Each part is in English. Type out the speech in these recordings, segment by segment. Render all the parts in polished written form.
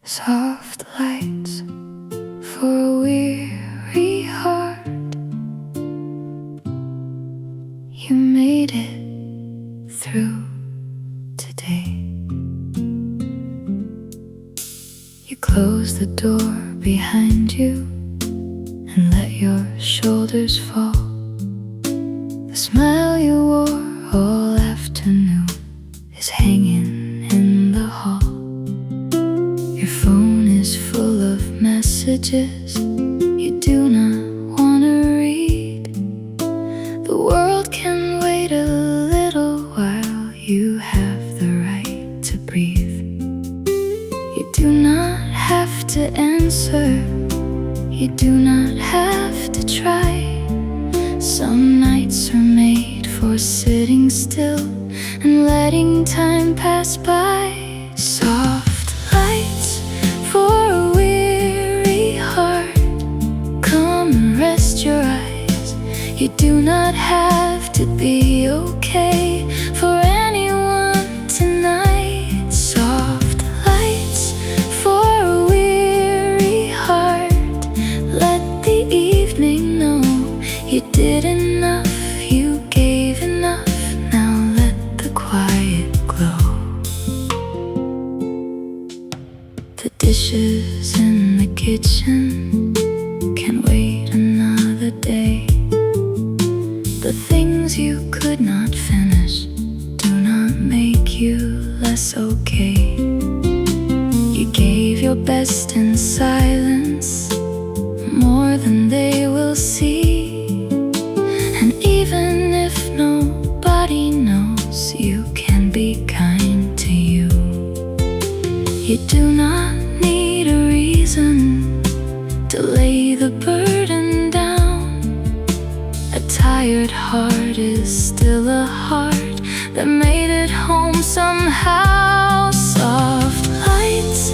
Soft lights for a weary heart. You made it through today. You closed the door behind you and let your shoulders fall. The smile you wore all afternoon is hanging in the hall. Your phone is full of messages you do not want to read. The world can wait a little while. You have the right to breathe. You do not have to answer. You do not have to try. Some nights are made for sitting still and letting time pass by. Soft lights for a weary heart. Come and rest your eyes. You do not have to be okay for anyone tonight. Soft lights for a weary heart. Let the evening know you did enough, you gave enough. Now let the quiet glow. The dishes in the kitchen can wait another day. The things you could not finish do not make you less okay. You gave your best in silence, more than they will see. And even if nobody knows, you can be kind to you. You do not need a reason to lay the burden down. A tired heart is still a heart that made it home somehow. Soft lights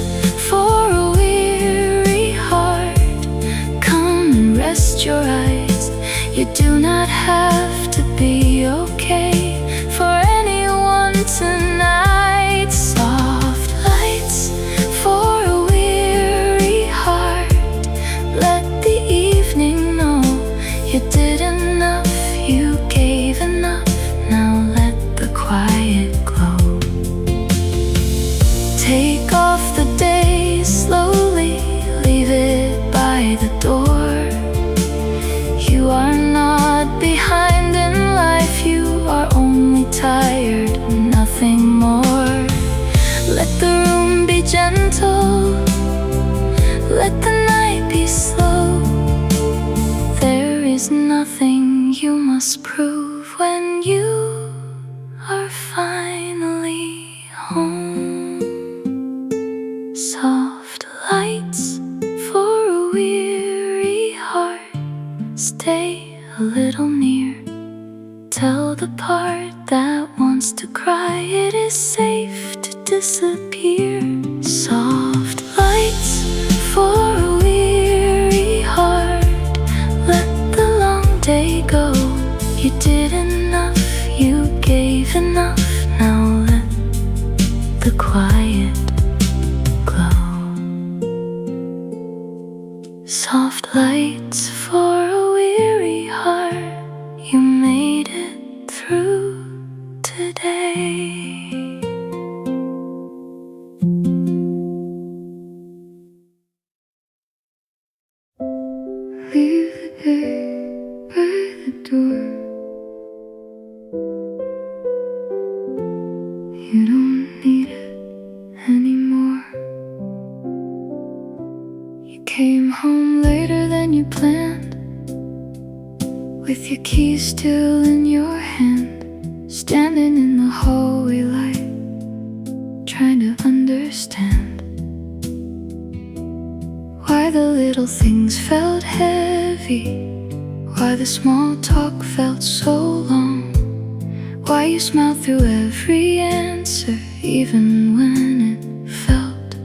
for a weary heart. Come and rest your eyes. You do not have to be okay for anyone tonight. Soft lights for a weary heart. Let the evening know you did enough, you gave enough. Now let the quiet glow. Take off the day slowly, leave it by the door. You are not behind in life, you are only tired, nothing more. Let the room be gentle, let the night be slow. There is nothing you must prove when you are finally home. Soft lights for a weary heart. Stay a little near. Tell the part that wants to cry it is safe to disappear. Soft lights for a weary heart. Let the long day go. You did enough, you gave enough. Now let the quiet glow. Soft lights for a weary heart. You made it through today. Leave the day by the door. You don't need it anymore. You came home later than you planned, with your keys still in your hand, standing in the hallway light, trying to understand why the little things felt heavy, why the small talk felt so long, why you smiled through every answer, even when it felt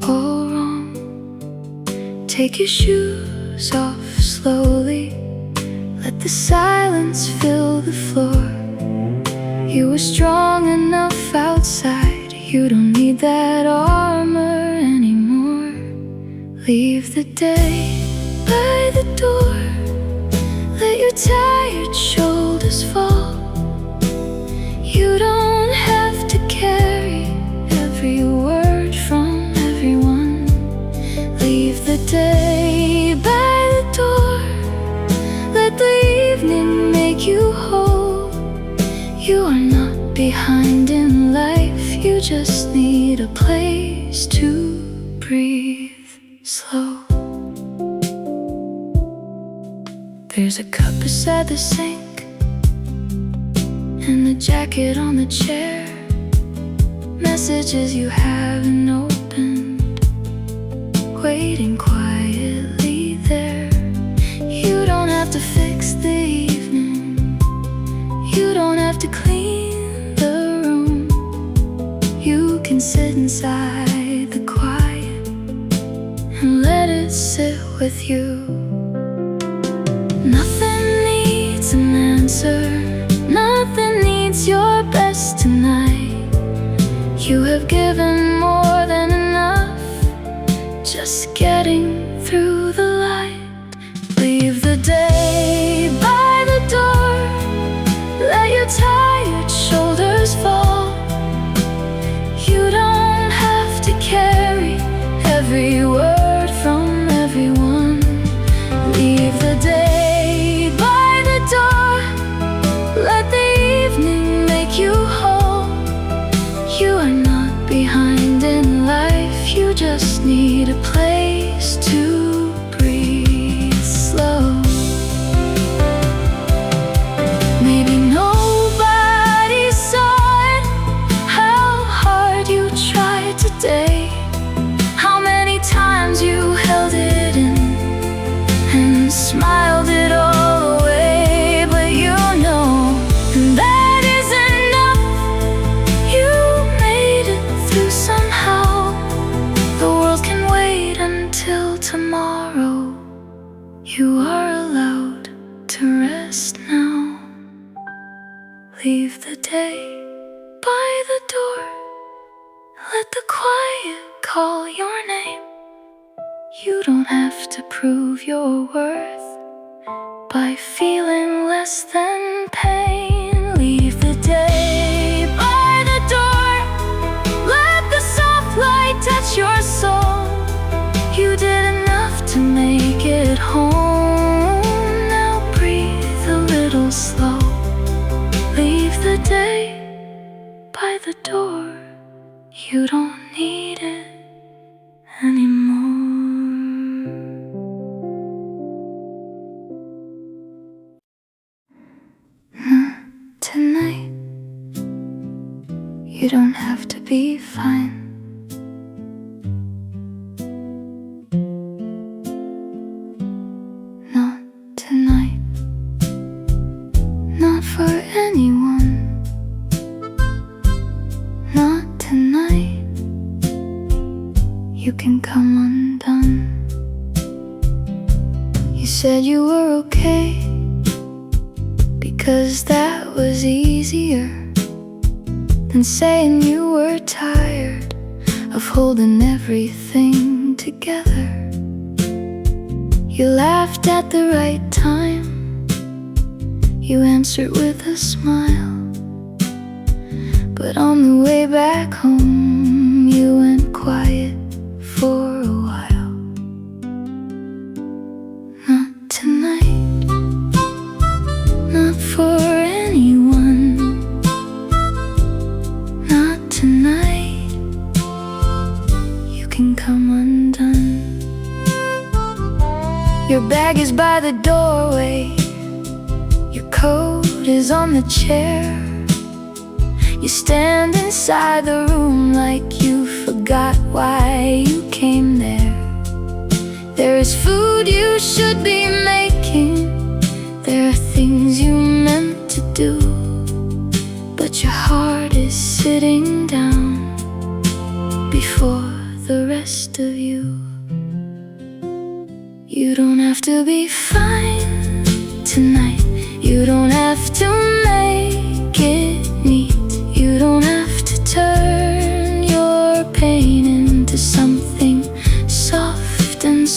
all wrong. Take your shoes off slowly, let the silence fill the floor. You were strong enough outside, you don't need that armor anymore. Leave the day by the door. Let your tired shoulders fall. You don't have to carry every word from everyone. Leave the day by the door. Let the evening make you whole. You are not behind in life. You just need a place to breathe slow. There's a cup beside the sink and a jacket on the chair. Messages you haven't opened, waiting quietly there. You don't have to fix the evening. You don't have to clean the room. You can sit inside the quiet and let it sit with you. Nothing needs an answer. Nothing needs your best tonight. You have given more than enough, just getting through the light. Leave the day by the door. Let your tired shoulders fall. You don't have to carry every word from everyone. Leave the day by the door. Let the evening make you whole. You are not behind in life. You just need a place to breathe slow. Maybe nobody saw it, how hard you tried today, how many times you held it in and smiled it all away. But you know that is enough. You made it through somehow. The world can wait until tomorrow. You are allowed to rest now. Leave the day by the door. Let the quiet call your name. You don't have to prove your worth by feeling less than pain. Leave the day by the door. Let the soft light touch your soul. You did enough to make it home. Now breathe a little slow. Leave the day by the door. You don't need it anymore. Not tonight. You don't have to be fine. Not tonight. Not for anyone. Not tonight. You can come undone. You said you were okay because that was easier than saying you were tired of holding everything together. You laughed at the right time. You answered with a smile. But on the way back home, you went quiet for a while. Not tonight. Not for anyone. Not tonight. You can come undone. Your bag is by the doorway. Your coat is on the chair. You stand inside the room like you forgot why you came there. There is food you should be making. There are things you meant to do, but your heart is sitting down before the rest of you. You don't have to be fine tonight. You don't have to make it neat. You don't have to turn your pain into something soft and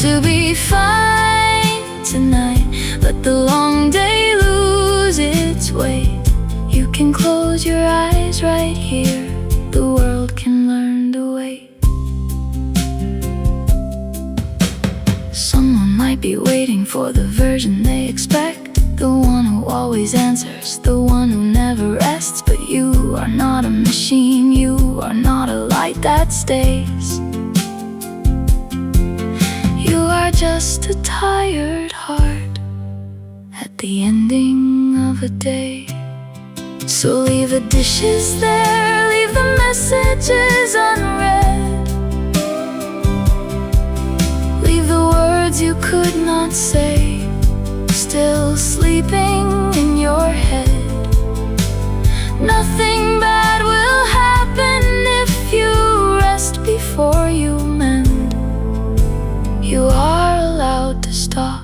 to be fine tonight. Let the long day lose its weight. You can close your eyes right here. The world can learn to wait. Someone might be waiting for the version they expect, the one who always answers, the one who never rests. But you are not a machine, you are not a light that stays. You are just a tired heart at the ending of a day. So leave the dishes there, leave the messages unread, leave the words you could not say still sleeping in your head. Nothing bad will happen if you rest before you mend. You are allowed to stop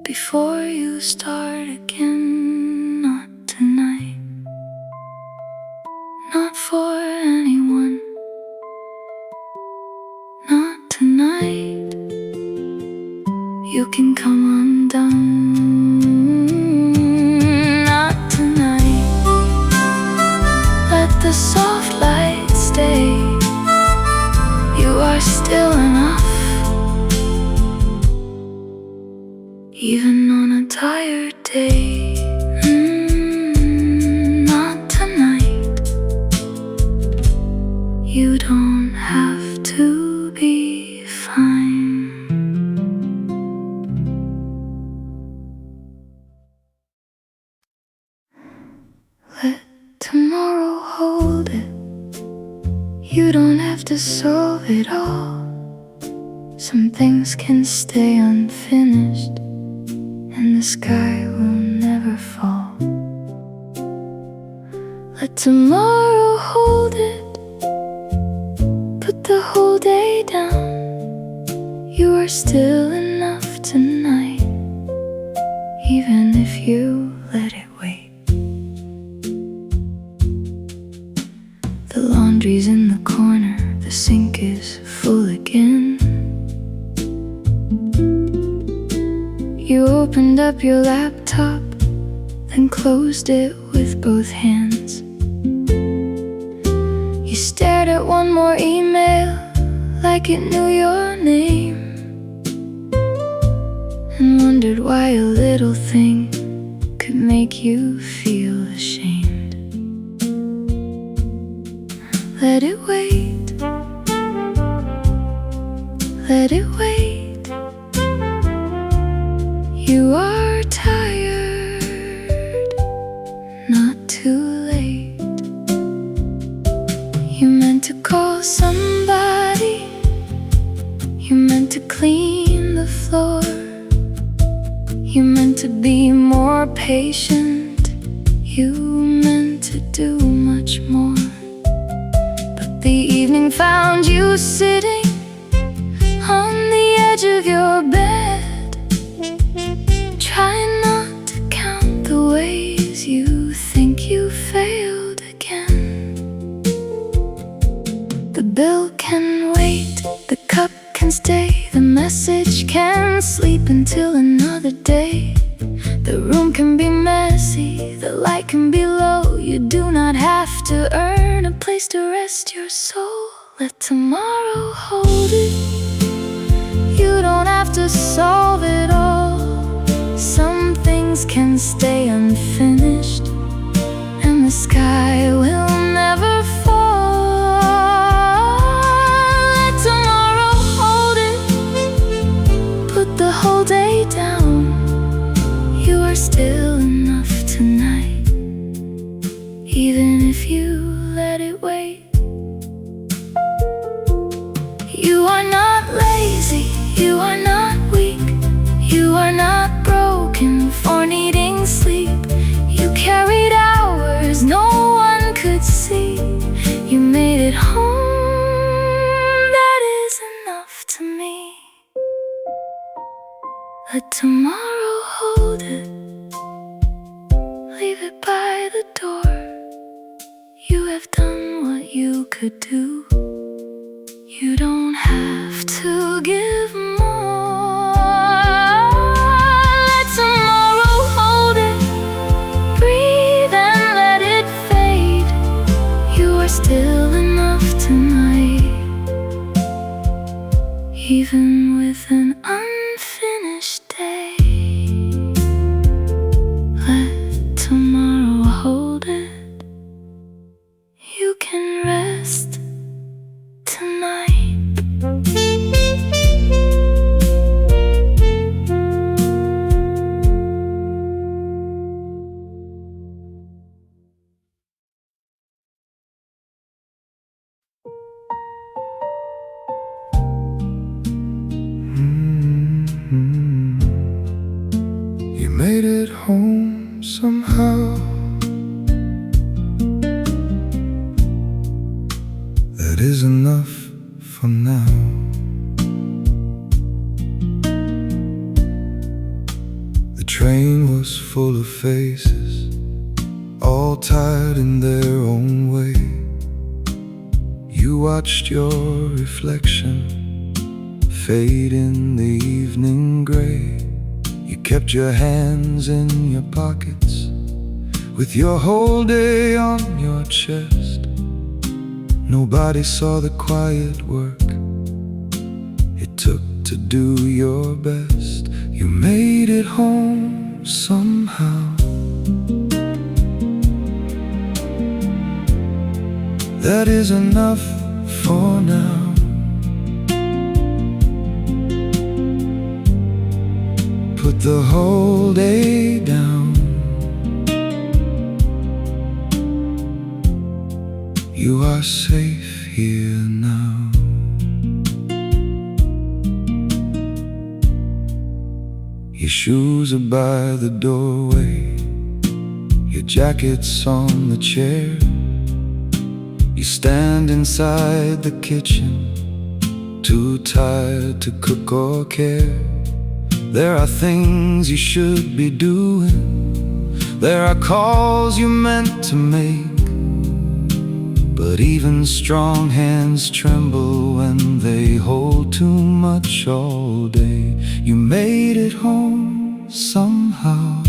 before you start again. Not tonight, not for anyone. Not tonight. You can come undone. Not tonight. Let the soft light stay. You are still enough, even on a tired day. Not tonight. You don't have to be fine. Let tomorrow hold it. You don't have to solve it all. Some things can stay unfinished, and the sky will never fall. Let tomorrow hold it. Put the whole day down. You are still enough tonight, even if you let it wait. The laundry's in the corner, the sink is full again. You opened up your laptop, then closed it with both hands. You stared at one more email like it knew your name, and wondered why a little thing could make you feel ashamed. Let it wait. Let it wait. You are tired. Not too late. You meant to call somebody. You meant to clean the floor. You meant to be more patient. You meant to do much more. But the evening found you sitting on the edge of your bed, trying not to count the ways you think you failed again. The bill can wait, the cup can stay, the message can sleep until another day. The room can be messy, the light can be low. You do not have to earn a place to rest your soul. Let tomorrow hold it. You don't have to solve it all. Some things can stay unfinished, and the sky will never fall. Let tomorrow hold it. Put the whole day down. You are still enough tonight, even if you let it wait. You are not lazy, you are not weak, you are not broken for needing sleep. You carried hours no one could see. You made it home, that is enough to me. Let tomorrow hold it. Leave it by the door. You have done what you could do. You don't have to give even with an unfinished day. Let tomorrow hold it. You can rest tonight. You made it home somehow. That is enough for now. The train was full of faces, all tired in their own way. You watched your reflection fade in the evening gray. You kept your hands in your pockets, with your whole day on your chest. Nobody saw the quiet work it took to do your best. You made it home somehow. That is enough for now. Put the whole day down. You are safe here now. Your shoes are by the doorway, your jacket's on the chair. You stand inside the kitchen, too tired to cook or care. There are things you should be doing, there are calls you meant to make. But even strong hands tremble when they hold too much all day. You made it home somehow.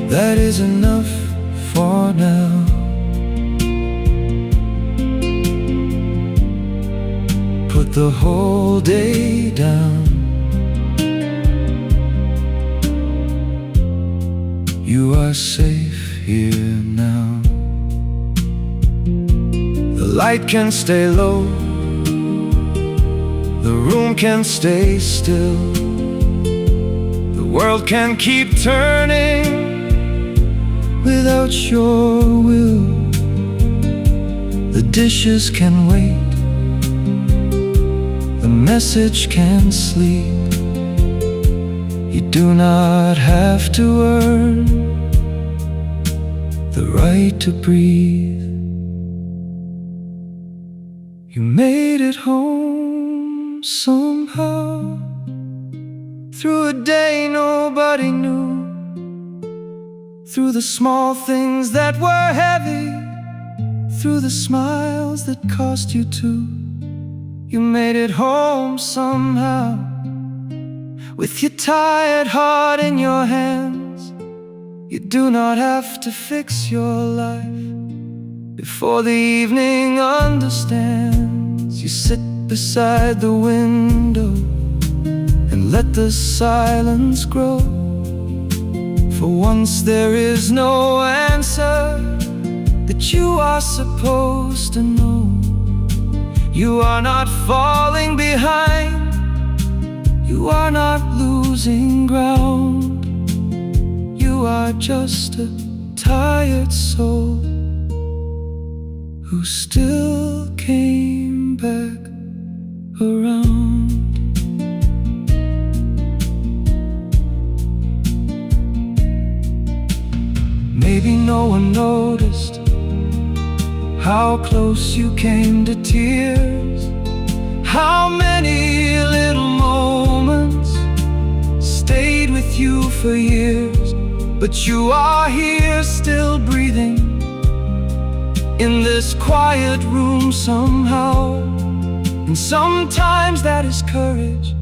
That is enough for now. Put the whole day down. You are safe here now. The light can stay low, the room can stay still, the world can keep turning without your will. The dishes can wait, the message can sleep. You do not have to earn the right to breathe. You made it home somehow. Through a day nobody knew, through the small things that were heavy, through the smiles that cost you too. You made it home somehow. With your tired heart in your hands, you do not have to fix your life before the evening understands. You sit beside the window and let the silence grow. For once there is no answer that you are supposed to know. You are not falling behind, you are not losing ground. You are just a tired soul who still came back around. Maybe no one noticed how close you came to tears, how many little moments stayed with you for years. But you are here still breathing in this quiet room somehow. And sometimes that is courage,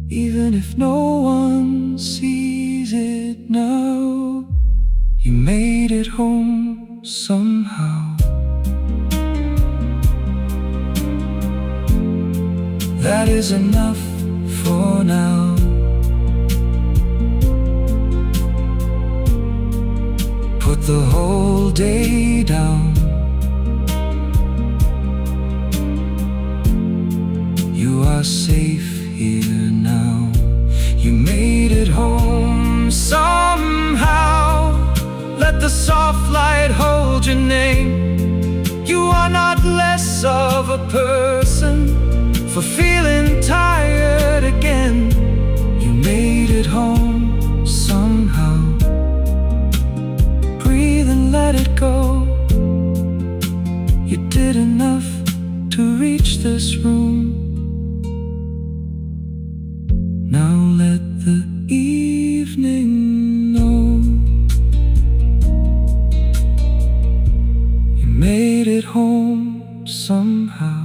even if no one sees it now. You made it home somehow. is enough for now. Put the whole day down. You are safe here now. You made it home somehow. Let the soft light hold your name. You are not less of a person for feeling tired again. You made it home somehow. Breathe and let it go. You did enough to reach this room. Now let the evening know you made it home somehow.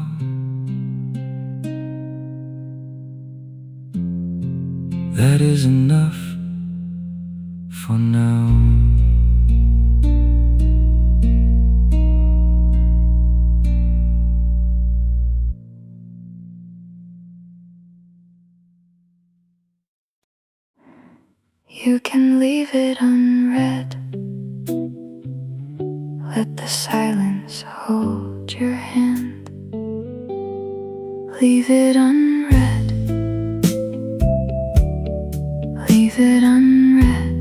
That is enough for now. You can leave it unread. Let the silence hold your hand. Leave it unread. Leave it unread.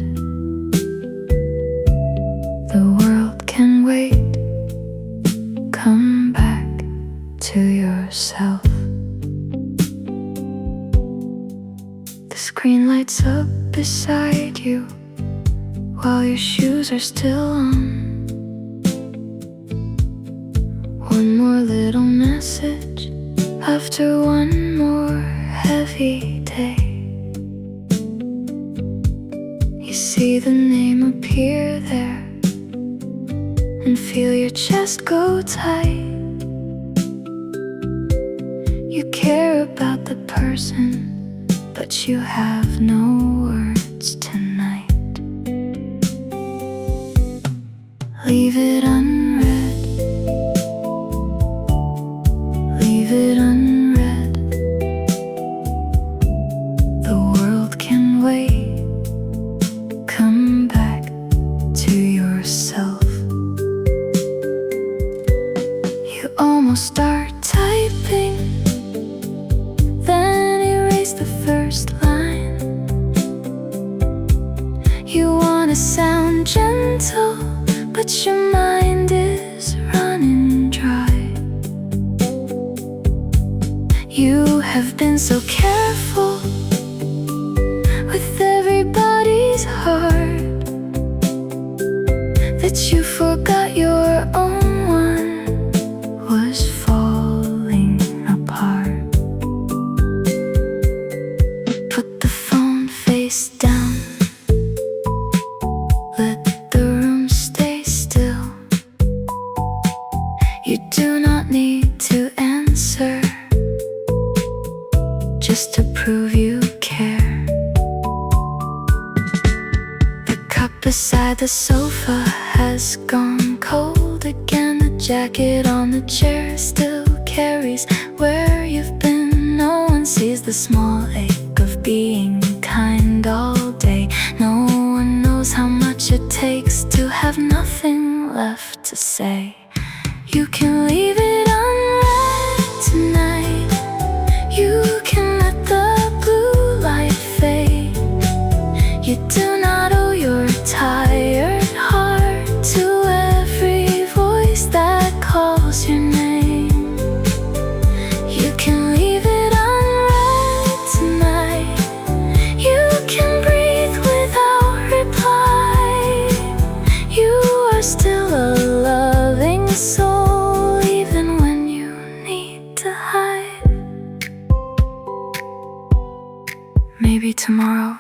The world can wait. Come back to yourself. The screen lights up beside you while your shoes are still on. One more little message after one more heavy day. You see the name appear there and feel your chest go tight. You care about the person, but you have no words tonight. Leave it unread. Leave it unread. The world can wait. Come back to yourself. You almost start typing, then erase the first line. You wanna sound gentle, but your mind is running dry. You have been so careful with everybody's heart that you forgot your own one was falling apart. Put the phone face down. Let the room stay still. You do not need to answer just to prove you care. The cup beside the sofa has gone cold again. The jacket on the chair still carries where you've been. No one sees the small ache of being kind all day. No one knows how much it takes to have nothing left to say. You can leave it unread tonight. You can let the blue light fade. You do not owe your tired heart to every voice that calls your name. You can leave it unread tonight. You can breathe without reply. You are still a loving soul, even when you need to hide. Maybe tomorrow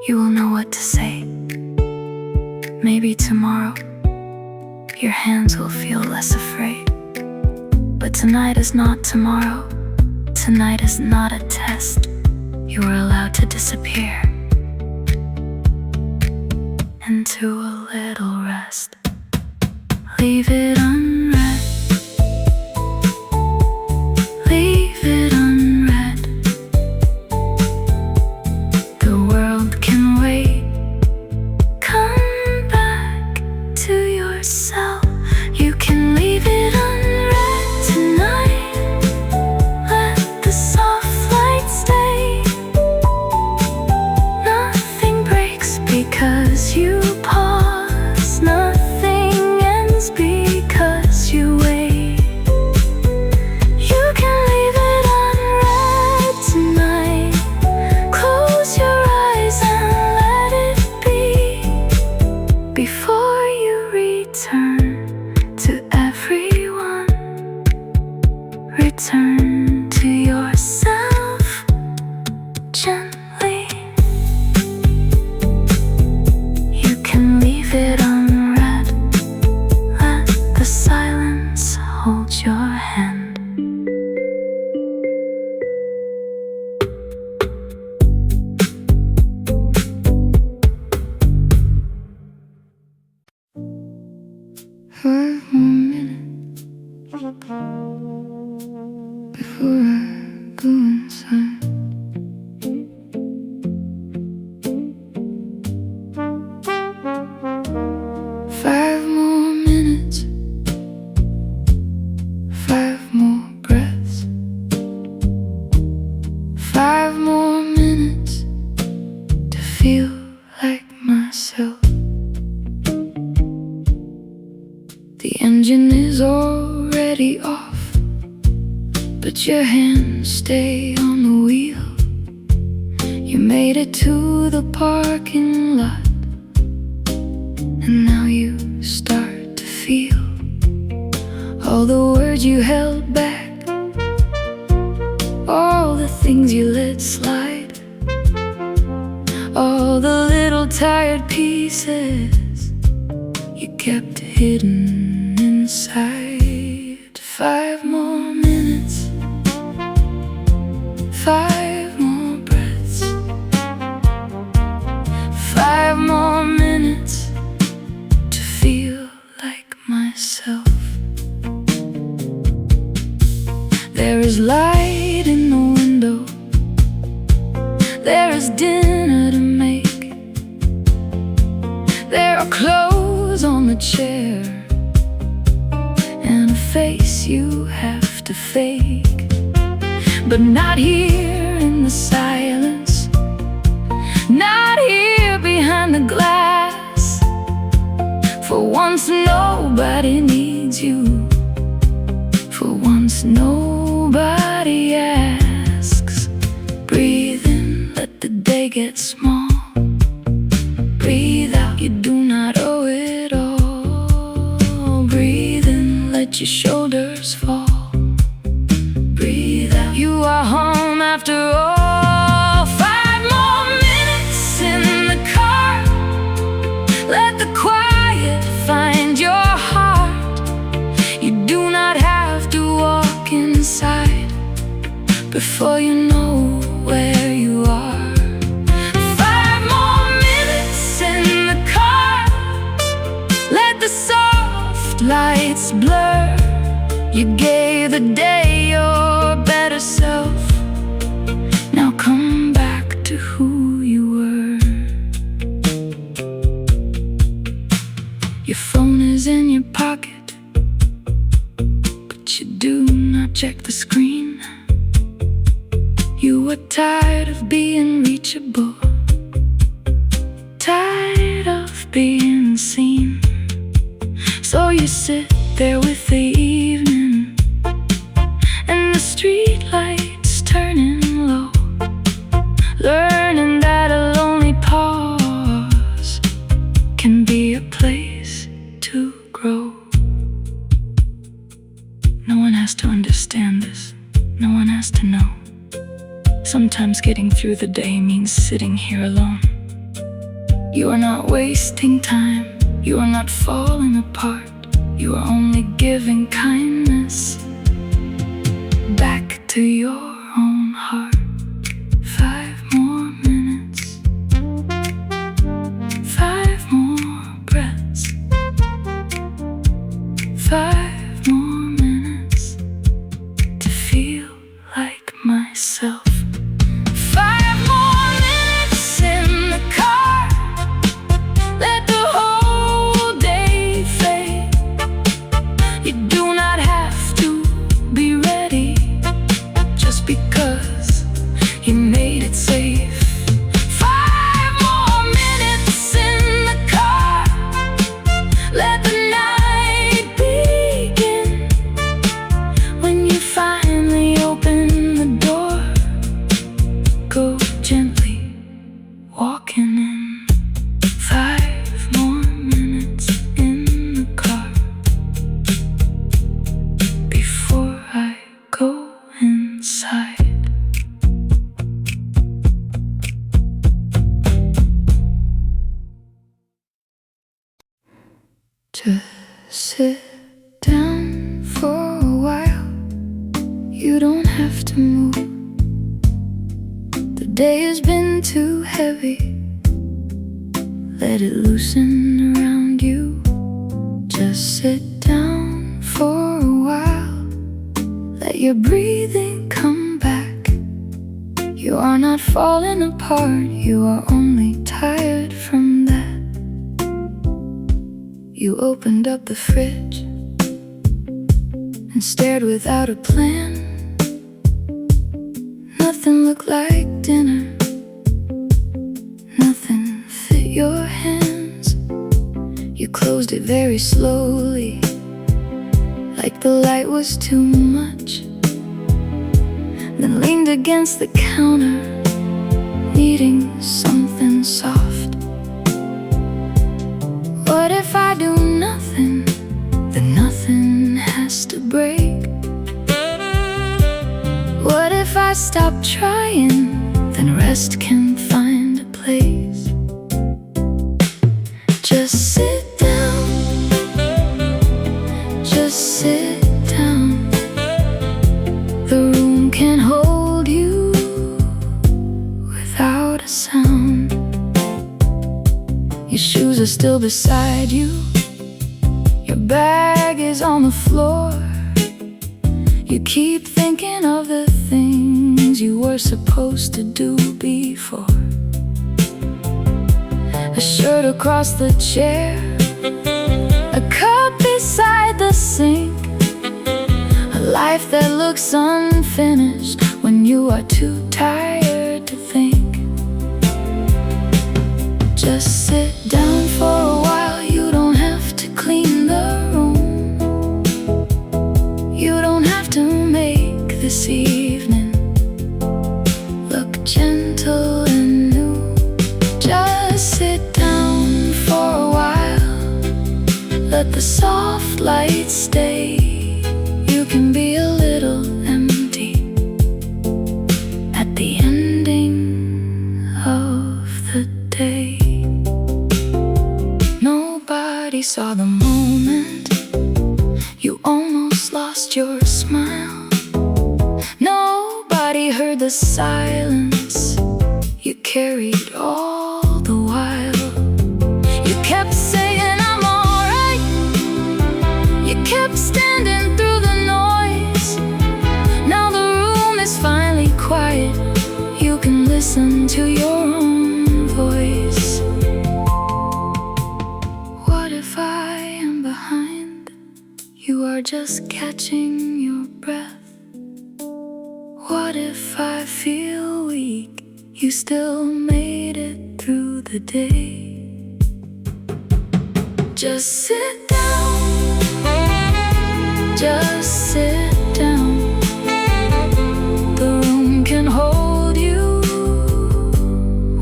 you will know what to say. Maybe tomorrow your hands will feel less afraid. But tonight is not tomorrow. Tonight is not a test. You are allowed to disappear into a little rest. Leave it unread. Leave it unread. yourself. You can leave it unread tonight. Let the soft light stay. Nothing breaks because you pause. Nothing ends because you wait. You can leave it unread tonight. Close your eyes and let it be before you return to everyone. Return to yourself gently. You can leave it unread. Let the silence hold your hand. Five more minutes before I go inside. Five more minutes, five more breaths, five more minutes to feel like myself. The engine is already off, but your hands stay on the wheel. You made it to the parking lot, and now you start to feel all the words you held back, all the things you let slide, all the little tired pieces you kept hidden inside. Five more minutes, five more breaths, five more minutes to feel like myself. There is light in the window, there is dinner to make, there are clothes on the chair, and a face you have to fake. But not here in the silence, not here behind the glass. For once nobody needs you, for once nobody asks. Breathe in, let the day get small. Breathe out, you do not owe it all. Breathe in, let your shoulders fall. Breathe out, you are home after all. Five more minutes in the car. Let the quiet find your heart. You do not have to walk inside before you know where you are. Five more minutes in the car. Let the soft lights blur. You gave the day your better self. Now come back to who you were. Your phone is in your pocket, but you do not check the screen. You were tired of being reachable, tired of being seen. So you sit there with the evening and the street lights turning low, learning that a lonely pause can be a place to grow. No one has to understand this, no one has to know. Sometimes getting through the day means sitting here alone. You are not wasting time, you are not falling apart. You are only giving kindness back to your own heart. Five more minutes, five more breaths, five more minutes to feel like myself. Five more minutes in the car. Let the whole day fade. Just sit down for a while. You don't have to move. The day has been too heavy. Let it loosen around you. Just sit down for a while. Let your breathing come back. You are not falling apart. You are only tired from that. You opened up the fridge and stared without a plan. Nothing looked like dinner. Nothing fit your hands. You closed it very slowly, like the light was too much. Then leaned against the counter, needing something soft. What if I do nothing? Then nothing has to break. What if I stop trying? Then rest can find a place. Just sit down. Just sit down. The room can hold you without a sound. Your shoes are still beside you. Your bag is on the floor. You keep thinking of the things you were supposed to do before. A shirt across the chair, a cup beside the sink, a life that looks unfinished when you are too tired to think. Just sit down for a while. You don't have to clean the room. You don't have to make this evening look gentle and new. Just sit down for a while. Let the soft light stay. You can be a little empty at the ending of the day. Nobody saw the moment you almost lost your smile. Nobody heard the silence you carried all the while. You kept saying I'm alright. You kept standing through the noise. Now the room is finally quiet. You can listen to your own voice. What if I am behind? You are just catching your breath. What if I feel weak? You still made it through the day. Just sit down. Just sit down. The room can hold you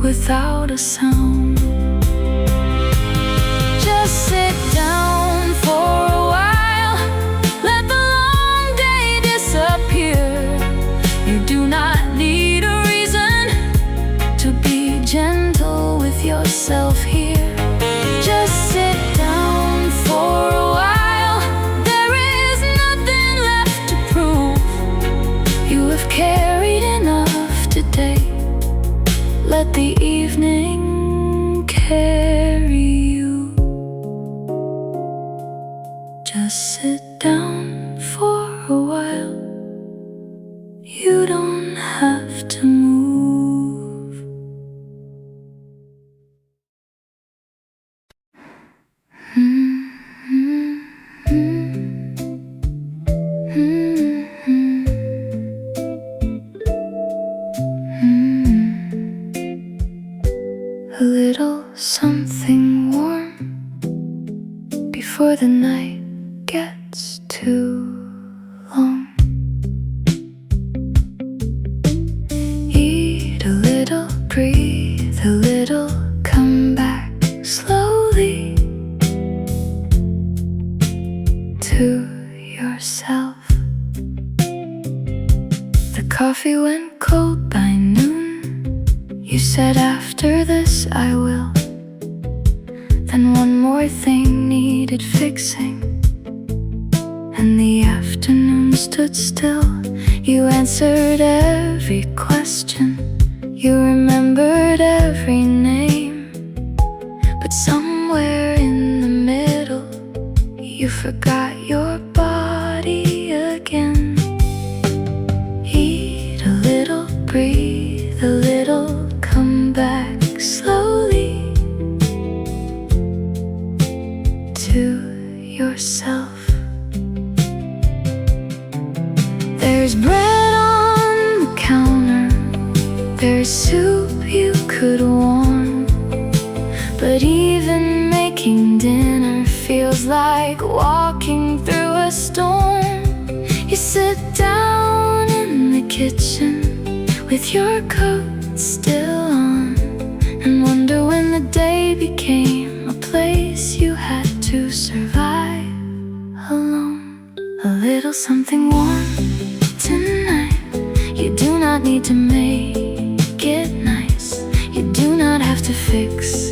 without a sound. Just sit down for a while. Let the long day disappear. You do not need a reason to be gentle with yourself here. Just sit down for a while. There is nothing left to prove. You have carried enough today. Let the evening carry you. Just sit down for a while. You don't have to move. A little something warm before the night gets too long. Eat a little, breathe a little, come back slowly to yourself. The coffee went cold by noon. You said after this I will. Then one more thing needed needed fixing, and the afternoon stood still. You answered every question, you remembered every name, but somewhere in the middle you forgot your body again. Eat a little, breathe a little, come back slowly to yourself. There's bread on the counter, there's soup you could warm, but even making dinner feels like walking through a storm. You sit down in the kitchen with your coat still on, and wonder when the day became a place you had to survive alone. A little something warm tonight. You do not need to make it nice. You do not have to fix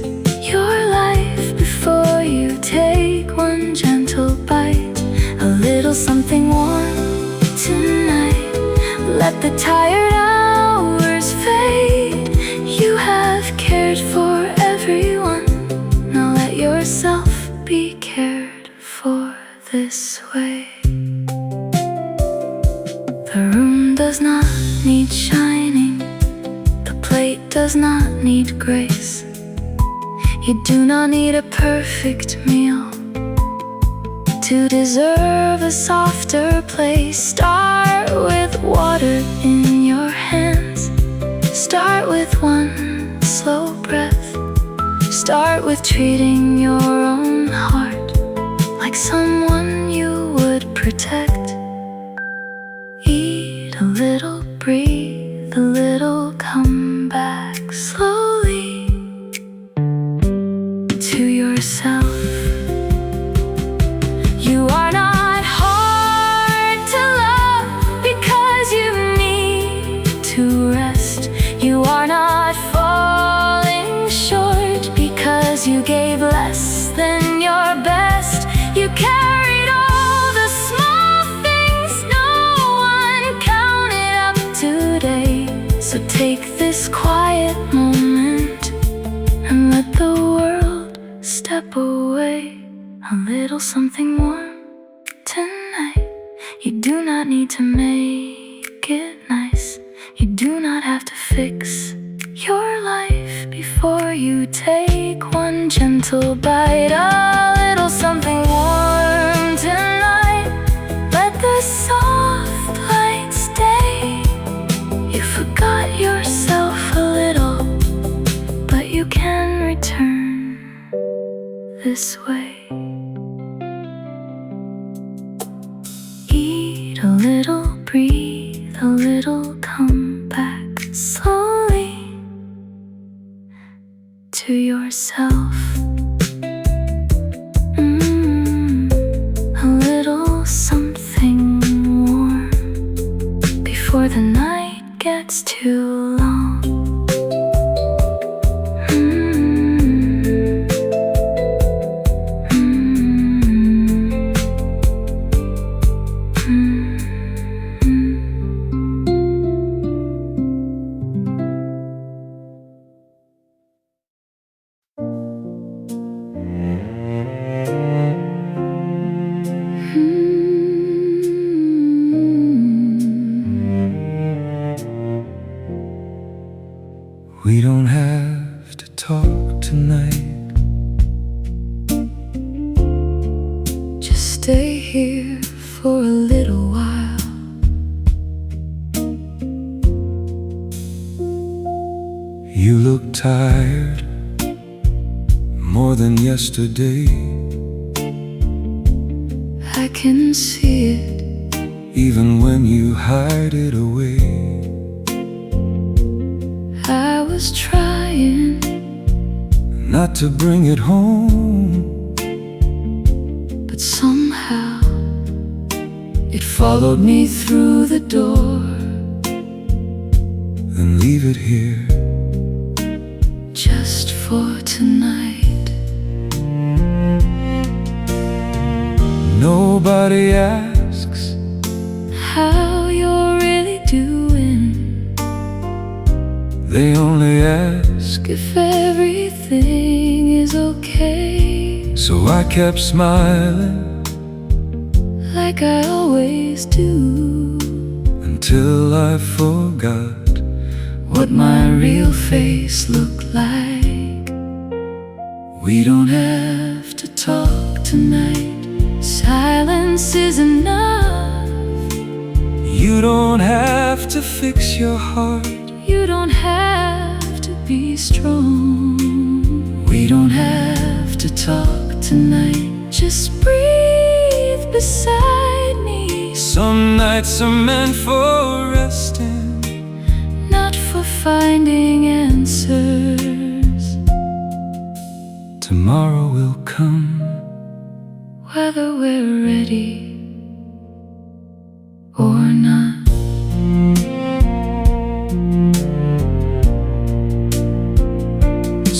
your life before you take one gentle bite. A little something warm tonight. Let the tired hours fade. You have cared for everyone. Now let yourself be cared for this way. The room does not need shining, the plate does not need grace. You do not need a perfect meal to deserve a softer place. Start with water in your hands. Start with one slow breath. Start with treating your own heart like someone you would protect. Eat a little, breathe a little, come back slowly to yourself. You are not hard to love because you need to rest. You are not falling short because you gave less than your best. You carried all the small things no one counted up today. So take this quiet moment and let the world step away. A little something warm tonight. You do not need to make it nice. You do not have to fix your life before you take one gentle bite. A little something warm tonight. Let the soft light stay. You forgot yourself a little, but you can return this way. Eat a little, breathe a little, come back slowly to yourself. A little something warm before the night gets too long. We don't have to talk tonight. Just stay here for a little while. You look tired, more than yesterday. I can see it, even when you hide it away. I was trying not to bring it home, but somehow it followed me through the door. then leave it here. Just for tonight. Nobody asks how you're really doing. They only ask If everything is okay, So I kept smiling like I always do, until I forgot what my real face looked like. We don't Have to talk tonight. Silence is enough. You don't have to fix your heart. You don't have to be strong. We don't Have to talk tonight. Just breathe beside me. Some nights are meant for resting, Not for finding answers. tomorrow will come. Whether we're ready or not.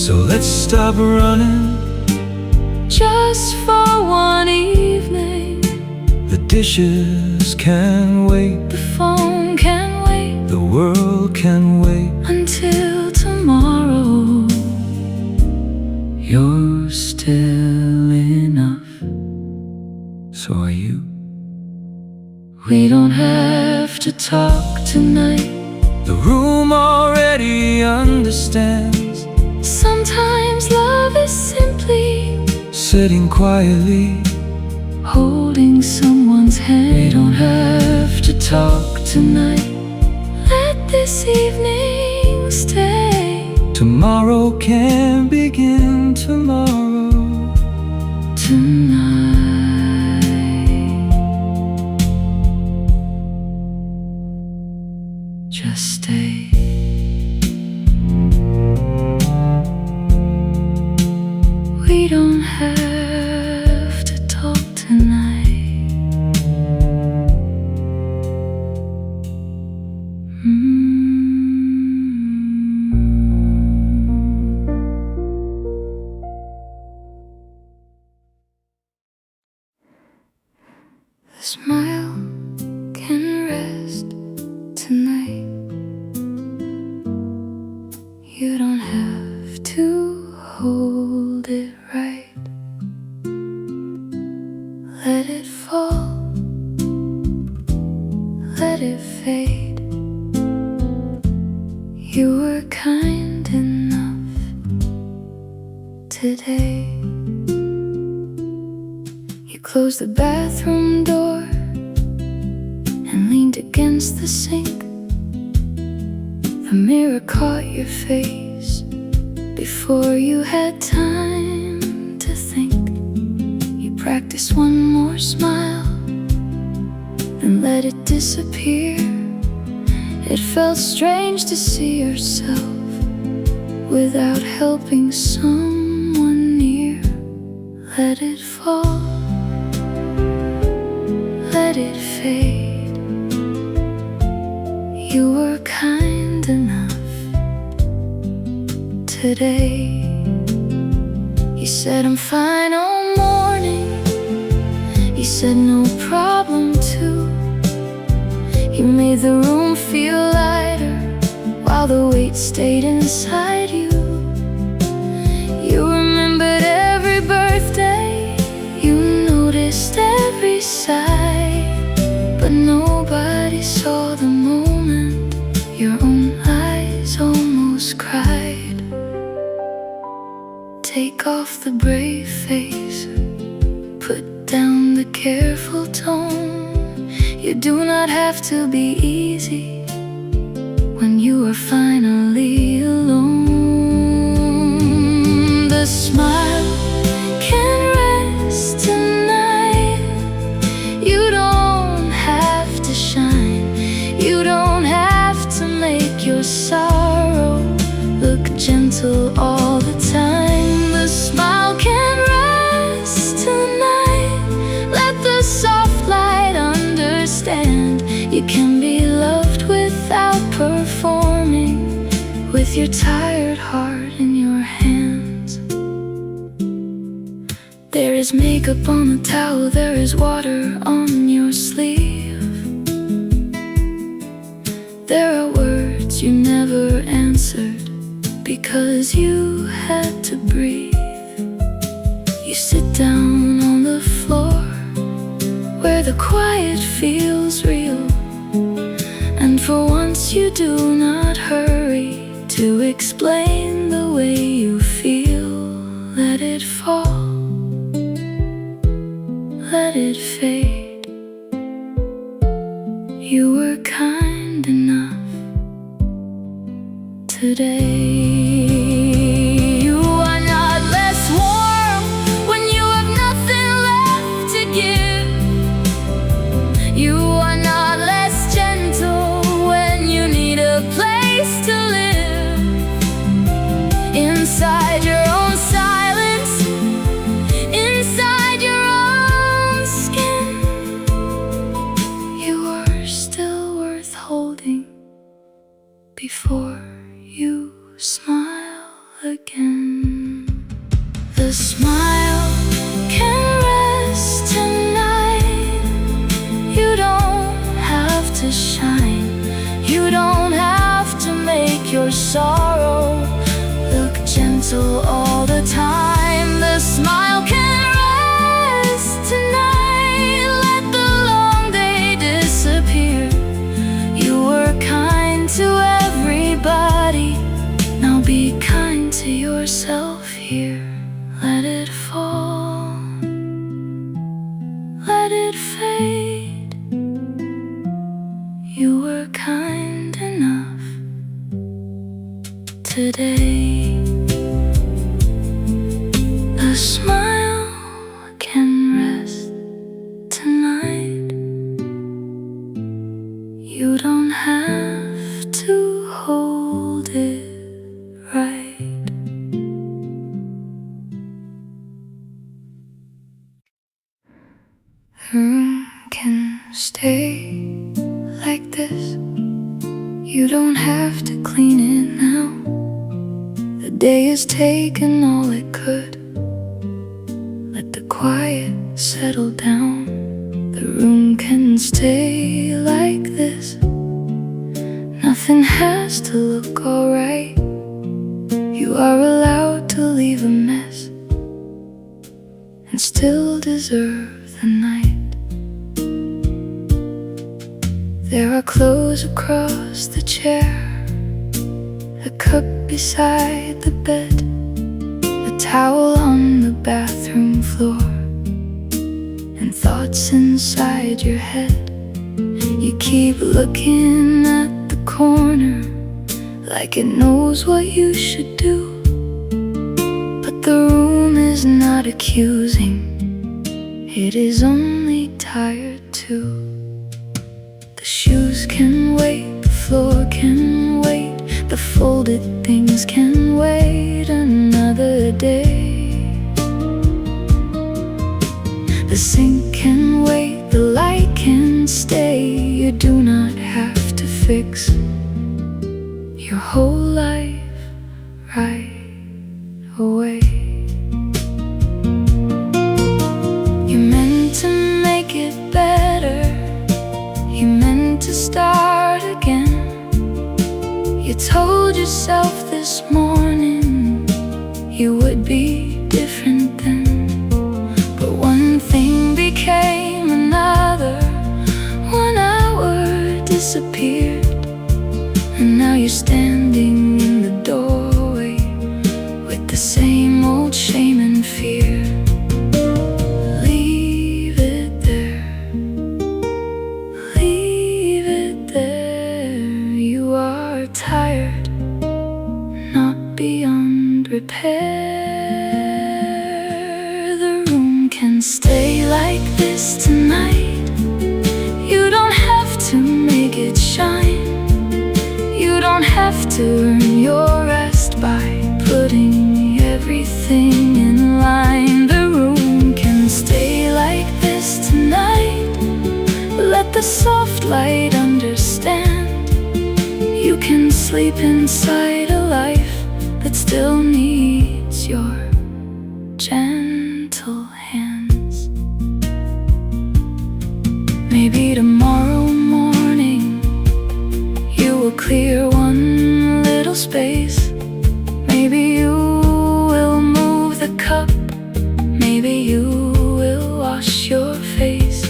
So let's stop running. Just for one evening. The dishes can wait, The phone can wait the world can wait. until tomorrow. You're still enough. So are you. We don't have to talk tonight. The room already understands. Sometimes love is simply Sitting quietly. holding someone's hand. We don't have to talk tonight. Let this evening stay. Tomorrow can begin tomorrow. Tonight. Just stay. We don't have to talk tonight. The smile can rest tonight. You don't have to hold it right. Let it fall, let it fade. You were kind enough today. You closed the bathroom door and leaned against the sink. The mirror caught your face before you had time to think. You practiced one more smile, then let it disappear. It felt strange to see yourself without helping someone near. Let it fall, let it fade. You were kind enough today. You said I'm fine all morning. You said no problem too. You made the room feel lighter while the weight stayed inside you. You remembered every birthday. You noticed every sigh, but nobody saw the moment your own eyes almost cried. Take off the brave face, put down the careful tone. You do not have to be easy when you are finally alone. The smile can rest tonight. You don't have to shine. You don't have to make your sorrow look gentle all the time. The smile can rest tonight. Let the soft light understand you can be loved without performing, with your tired heart in your hands. There is makeup on the towel, there is water on your sleeve. There are words you never answered because you had to breathe. You sit down on the floor where the quiet feels real, and for once you do not hurry to explain the way you feel. Let it fall, let it fade. You were kind enough today. You are not less warm when you have nothing left to give. You are not less gentle when you need a place to live. Inside your own silence, inside your own skin, you are still worth holding before you smile again. The smile can rest tonight. You don't have to shine. You don't have to make your sorrow look gentle all the time. The smile can rest tonight. Let the long day disappear. You were kind to everybody. Now be kind to yourself here. Let it fall, let it fade. You were kind enough today. The smile can rest tonight. You don't have to hold it right. The room can stay like this. You don't have to clean it now. The day has taken all it could. Let the quiet settle down. The room can stay like this. Nothing has to look alright. You are allowed to leave a mess and still deserve the night. There are clothes across the chair, a cup beside the bed, a towel on the bathroom floor, and thoughts inside your head. You keep looking at the corner like it knows what you should do, but the room is not accusing, it is only tired too. The shoes can wait, the floor can wait, the folded things can wait another day. The sink can wait, the light can stay. You do not have to fix your whole life right away. You meant to make it better. You meant to start again. You told yourself this morning you would be different then. But one thing became another. 1 hour disappeared, and now you're standing in the doorway with the same old shame and fear. Leave it there, leave it there. You are tired, not beyond repair. The room can stay like this tonight. You don't have to make it shine. You don't have to earn your rest by putting everything in line. The room can stay like this tonight. Let the soft light understand. You can sleep inside a life that still needs your gentle hand. Maybe tomorrow morning you will clear one little space. Maybe you will move the cup. Maybe you will wash your face.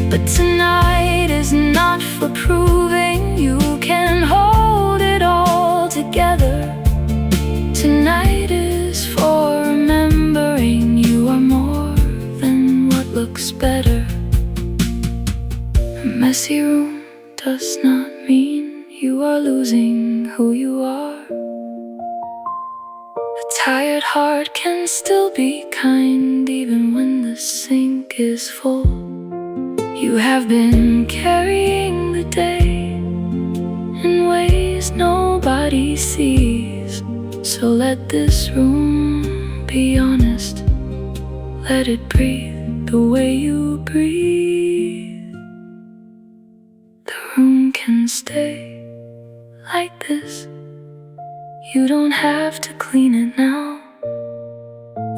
But tonight is not for proving you can hold it all together. Tonight is for remembering you are more than what looks better. A messy room does not mean you are losing who you are. A tired heart can still be kind even when the sink is full. You have been carrying the day in ways nobody sees. So let this room be honest. Let it breathe the way you breathe. The room can stay like this. You don't have to clean it now.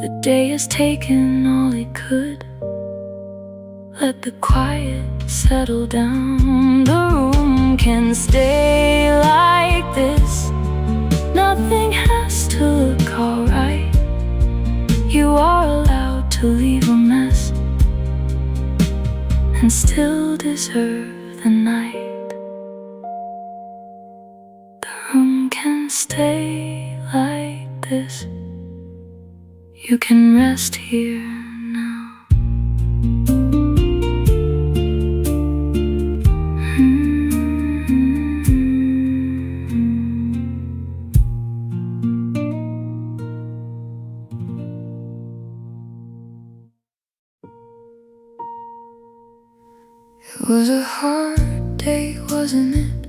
The day has taken all it could. Let the quiet settle down. The room can stay like this. Nothing has to look alright. You are allowed to leave a mess and still deserve the night. The room can stay like this. You can rest here now. It was a hard day, wasn't it?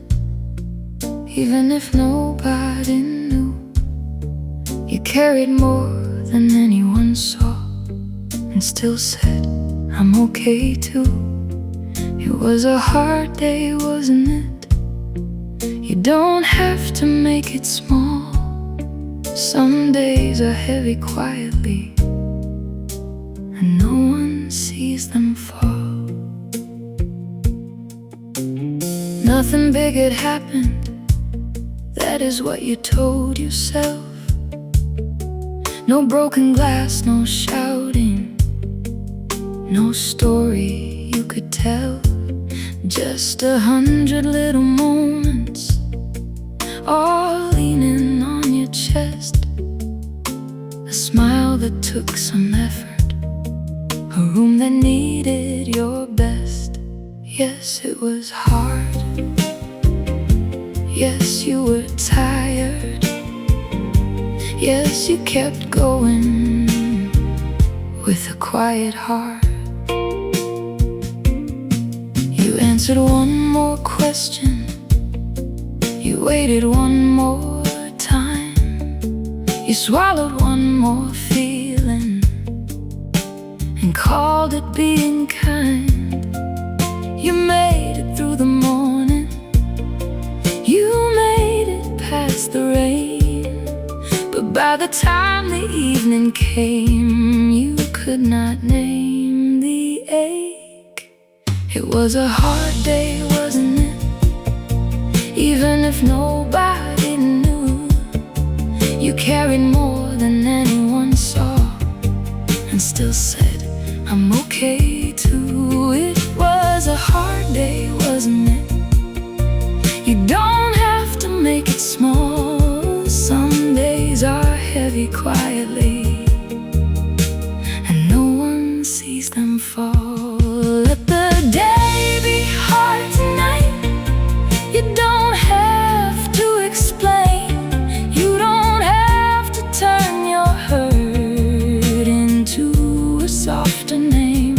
Even if nobody knew. You carried more than anyone saw and still said, I'm okay too. It was a hard day, wasn't it? You don't have to make it small. Some days are heavy quietly and no one sees them fall. Nothing big had happened, that is what you told yourself. No broken glass, no shouting, no story you could tell. Just 100 little moments, all leaning on your chest. A smile that took some effort, a room that needed your best. Yes, it was hard. Yes, you were tired. Yes, you kept going with a quiet heart. You answered one more question. You waited one more time. You swallowed one more feeling and called it being kind. You made it through the morning. You made it past the rain. But by the time the evening came, you could not name the ache. It was a hard day, wasn't it? Even if nobody knew. You carried more than anyone saw and still said, I'm okay too. It was a hard day, wasn't it? You don't have to make it small. Some days are heavy quietly and no one sees them fall. Let the day be hard tonight. You don't have to explain. You don't have to turn your hurt into a softer name.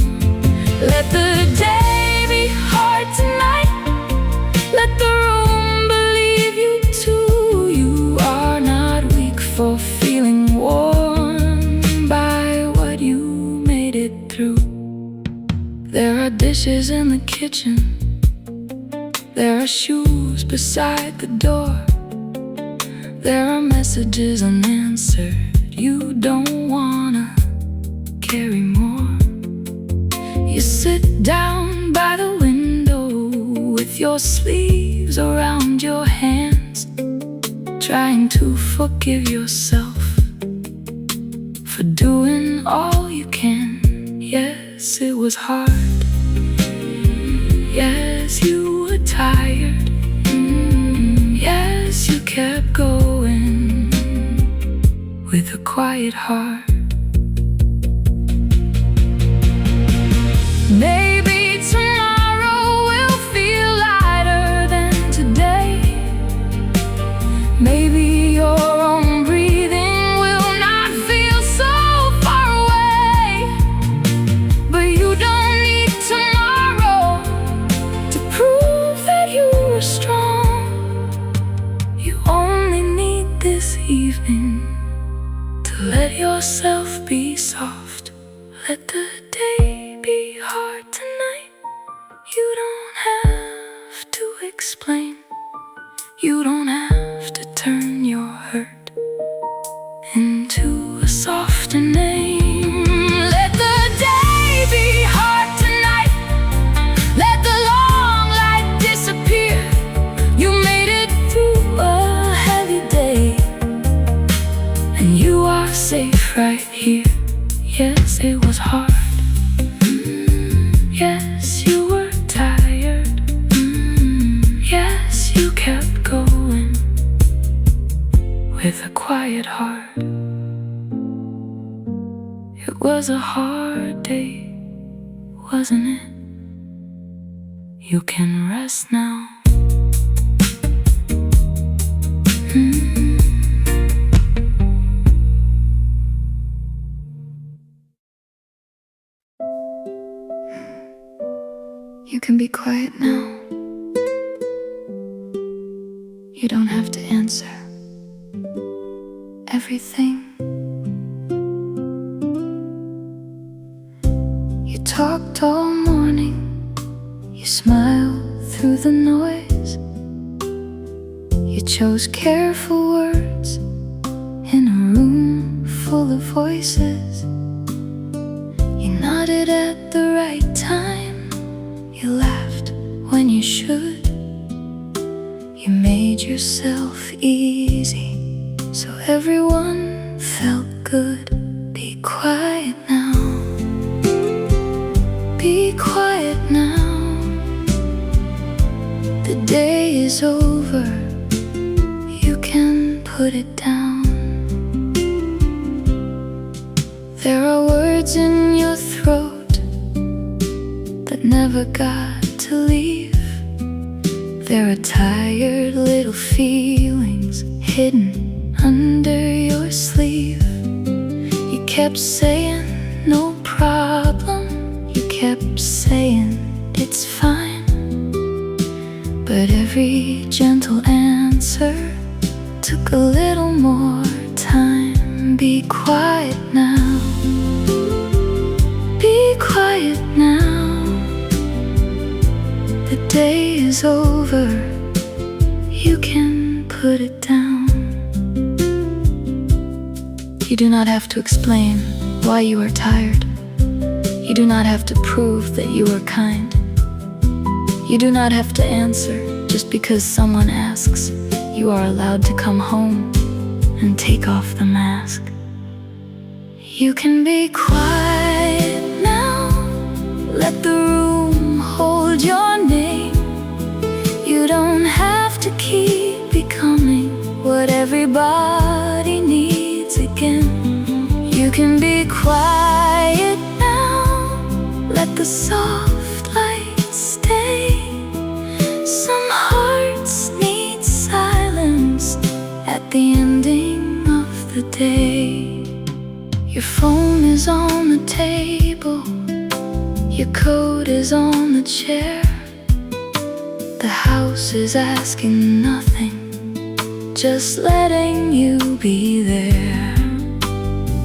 Let the day be hard tonight. Let the room believe you too. You are not weak for feeling worn by what you made it through. There are dishes in the kitchen. There are shoes beside the door. There are messages unanswered. You don't wanna carry more. You sit down by the your sleeves around your hands, trying to forgive yourself for doing all you can. Yes, it was hard. Yes, you were tired. Yes, you kept going with a quiet heart. Maybe tomorrow will feel lighter than today. Maybe your own breathing will not feel so far away. But you don't need tomorrow to prove that you were strong. You only need this evening to let yourself be soft. Let the day be hard tonight. You don't have to explain. You don't have to turn your hurt into a softer name. Let the day be hard tonight. Let the long light disappear. You made it through a heavy day, and you are safe right here. Yes, it was hard. Yes, you were tired. Yes, you kept going with a quiet heart. It was a hard day, wasn't it? You can rest now. You can be quiet now. You don't have to answer everything. You talked all morning. You smiled through the noise. You chose careful words in a room full of voices. You nodded at the right time. You laughed when you should. You made yourself easy so everyone felt good. Be quiet now. Be quiet now. The day is over. You can put it down. There are words in your throat that never got to leave. There are tired little feelings hidden under your sleeve. You kept saying no problem. You kept saying it's fine. But every gentle answer took a little more time. Be quiet now. Be quiet now. The day is over. You can put it down. You do not have to explain why you are tired. You do not have to prove that you are kind. You do not have to answer just because someone asks. You are allowed to come home and take off the mask. You can be quiet now. Let the room hold your name. You don't have to keep becoming what everybody needs again. You can be quiet now. Let the soft light stay. Some hearts need silence at the ending of the day. Your phone is on the table. Your coat is on the chair. The house is asking nothing, just letting you be there.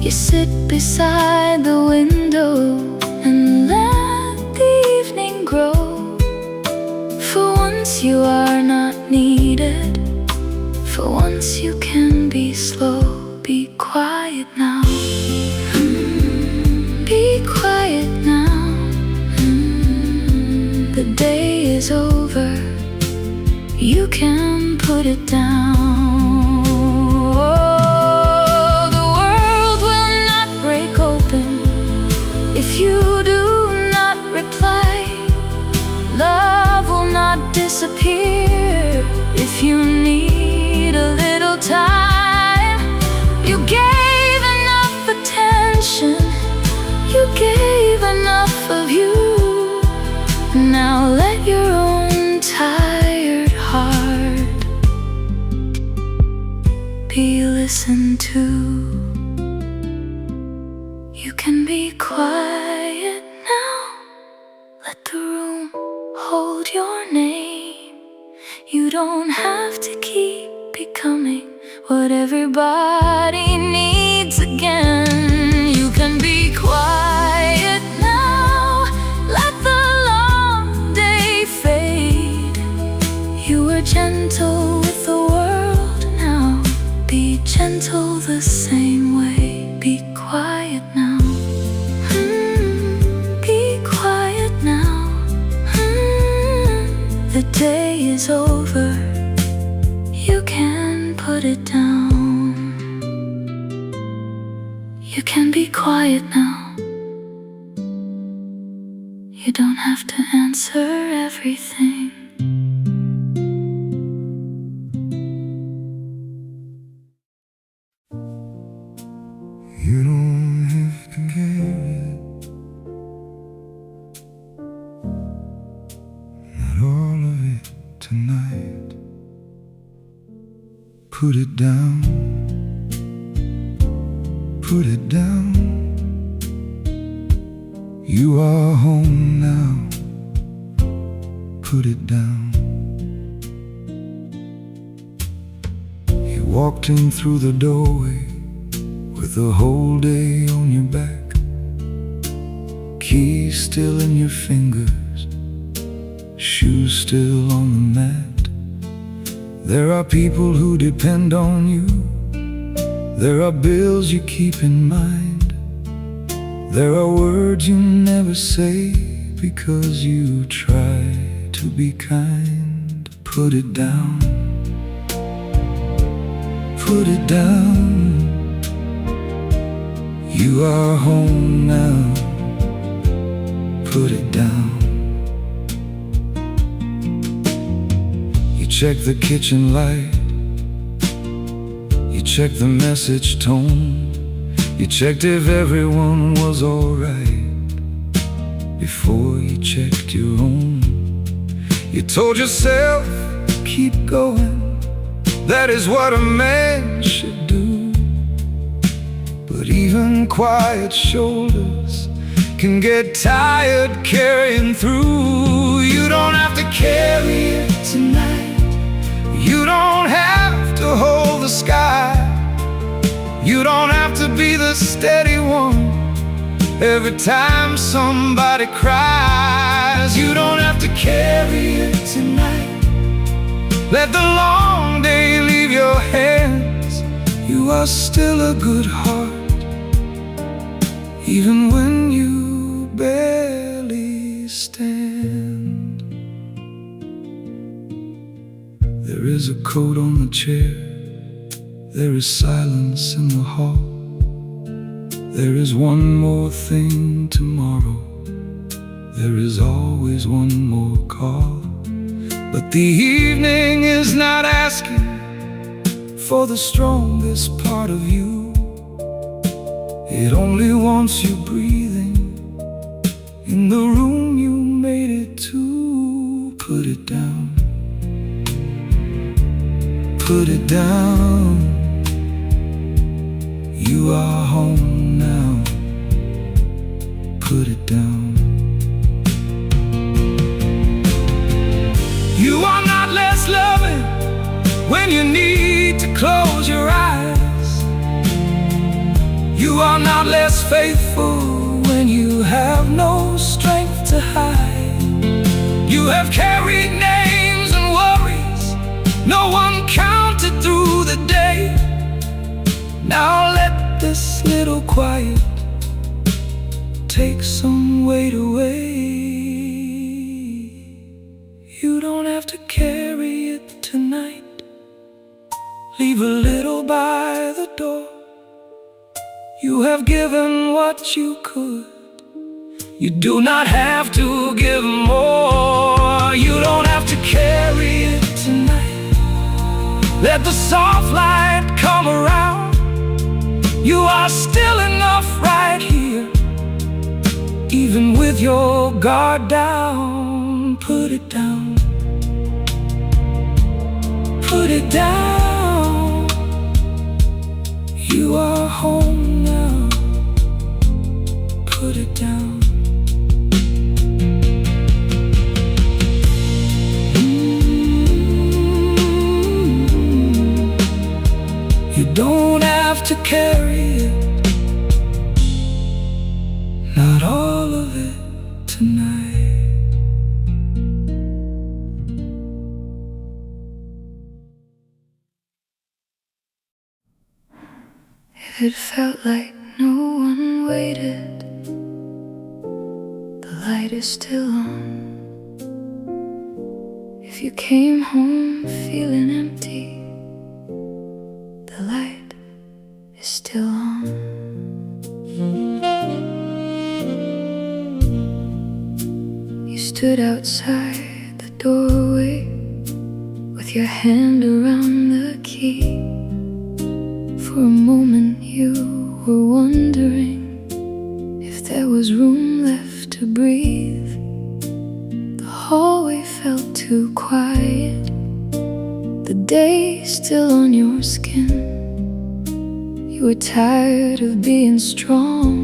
You sit beside the window and let the evening grow. For once you are not needed. For once you can be slow. Be quiet now. Be quiet now. The day is over. you can put it down. Oh, the world will not break open if you do not reply. Love will not disappear if you need a little time. You gave enough attention, you gave enough of you. Now let your own tired heart be listened to. You can be quiet now. Let the room hold your name. You don't have to keep becoming what everybody needs again. You can be quiet now. Let the long day fade. You were gentle with the world, now be gentle the same way. Be quiet now. Be quiet now. The day is over. You can put it down. You can be quiet now. You don't have to answer everything. You don't have to carry it, not all of it tonight. Put it down, put it down. You are home now. Put it down. You walked in through the doorway with the whole day on your back, keys still in your fingers, shoes still on the mat. There are people who depend on you. There are bills you keep in mind. There are words you never say because you try to be kind. Put it down. Put it down. You are home now. Put it down. You check the kitchen light. You check the message tone. You checked if everyone was alright before you checked your own. You told yourself, keep going. That is what a man should do. But even quiet shoulders can get tired carrying through. You don't have to carry it tonight. You don't have to hold the sky. You don't have to be the steady one every time somebody cries. You don't have to carry it tonight. Let the long day leave your hands. You are still a good heart, even when you barely stand. There is a coat on the chair. There is silence in the hall. There is one more thing tomorrow. There is always one more call. But the evening is not asking for the strongest part of you. It only wants you breathing in the room you made it to. Put it down. Put it down. You are home now. Put it down. You are not less loving when you need to close your eyes. You are not less faithful when you have no strength to hide. You have carried names and worries no one counted through the day. Now let this little quiet take some weight away. You don't have to carry it tonight. You have given what you could. You do not have to give more. You don't have to carry it tonight. Let the soft light come around. You are still enough right here. Even with your guard down, put it down. Put it down. You are home now. Put it down. You don't have to carry it. Not all of it tonight. If it felt like no one waited, the light is still on. If you came home feeling empty, the light is still on. You stood outside the doorway with your hand around the key. For a moment you were wondering if there was room left to breathe. The hallway felt too quiet, the day still on your skin. You were tired of being strong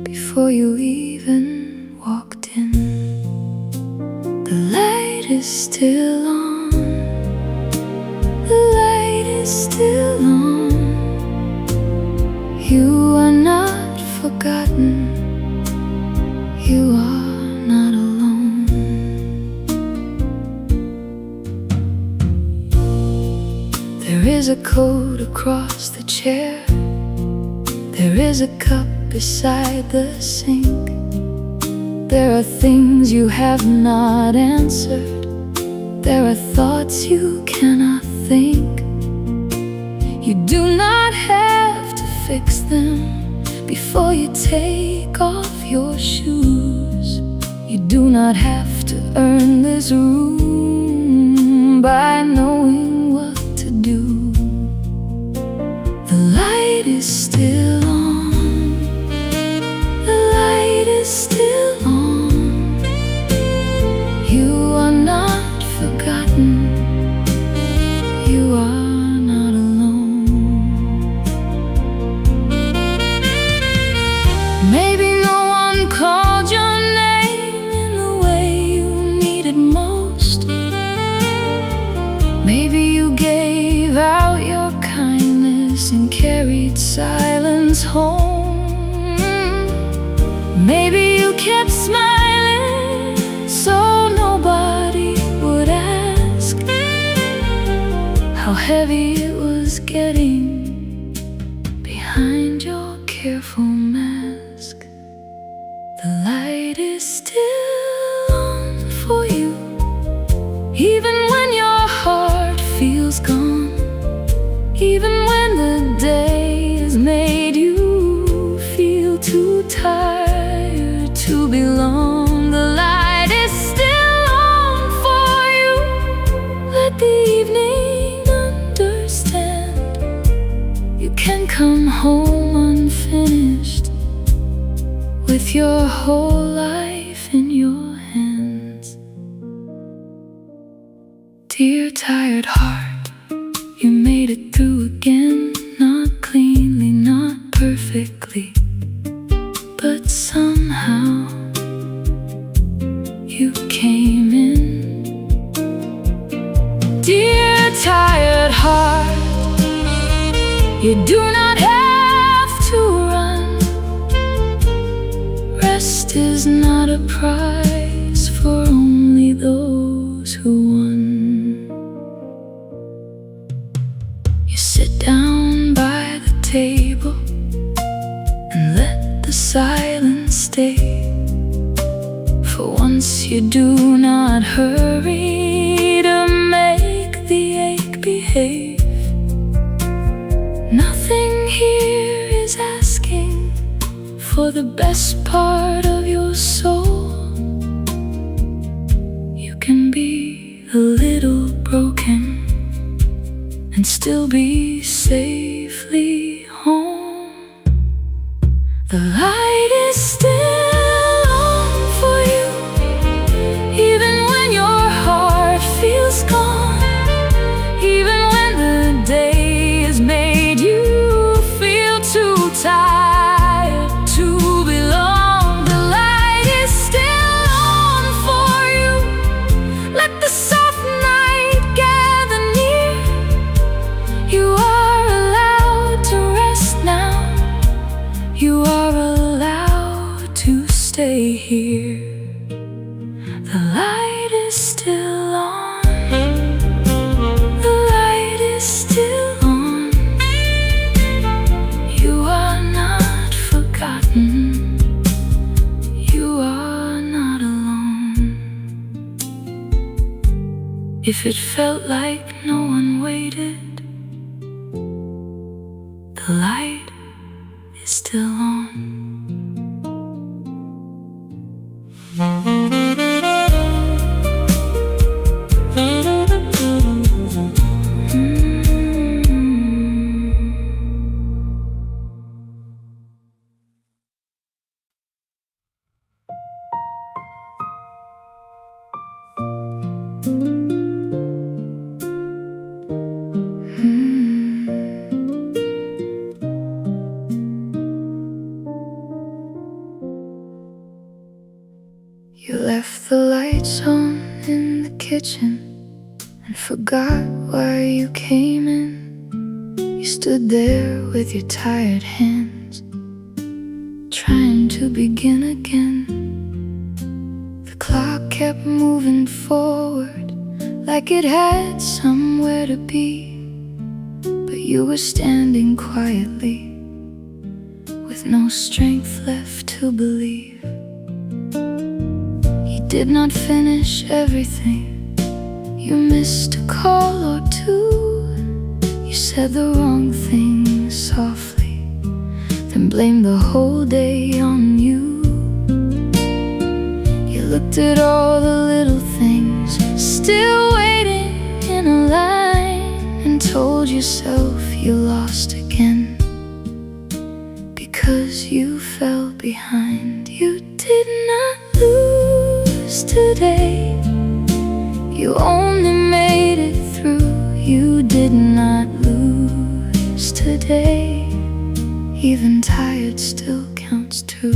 before you even walked in. The light is still on. The light is still on. You are not forgotten. You are not alone. There is a coat across the chair. There is a cup beside the sink. There are things you have not answered. There are thoughts you cannot think. You do not have to fix them before you take off your shoes. You do not have to earn this room by knowing what to do. The light is still on. The light is still on. You are not forgotten. You are not alone. Maybe no one called your name in the way you needed most. Maybe you gave out your kindness and carried silence home. Maybe you kept smiling so nobody would ask how heavy it was getting behind your careful mask. The light is still on for you, even when your heart feels gone, even when the day has made you feel too tired to belong. The light is still on for you. Let the evening understand you can come home unfinished with your whole life in your hands. Dear tired heart, you made it through again. Not cleanly, not perfectly, but somehow you came in. Dear tired heart, you do not have to run. Rest is not a prize for only those who won. You sit down by the table and let the silence stay. For once you do not hurry to make the ache behave. Nothing here is asking for the best part of your soul. You can be a little broken and still be safely home. The light is still on for you, even when your heart feels gone, even when the day has made you feel too tired to belong. The light is still on for you. Let the soft night gather near. You are allowed to rest now. You are allowed to stay here. The light is still on. The light is still on. You are not forgotten. You are not alone. If it felt like no one waited, the light is still on. You left the lights on in the kitchen and forgot why you came in. You stood there with your tired hands, trying to begin again. The clock kept moving forward like it had somewhere to be, but you were standing quietly with no strength left to believe. You did not finish everything. You missed a call or two. You said the wrong thing softly, then blamed the whole day on you. You looked at all the little things still waiting in a line and told yourself you lost again because you fell behind. You did not lose today. You only made it through. You did not lose today. Even tired still counts too.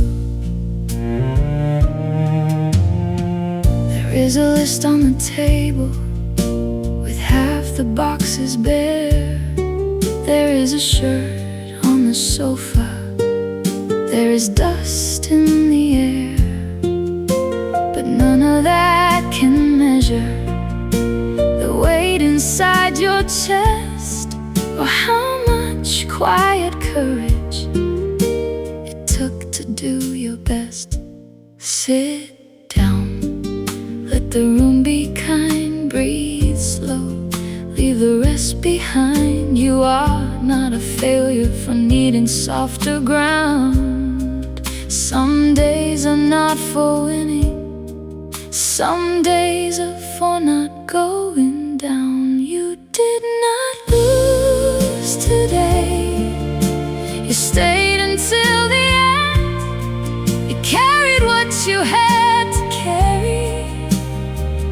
There is a list on the table with half the boxes bare. There is a shirt on the sofa. There is dust in the air, but none of that can measure the weight inside your chest, or how much quiet courage it took to do your best. Sit down, let the room be kind, breathe slow, leave the rest behind. You are not a failure for needing softer ground. Some days are not for winning, some days are for not going down. You did not lose today. You stayed until the end. You carried what you had to carry,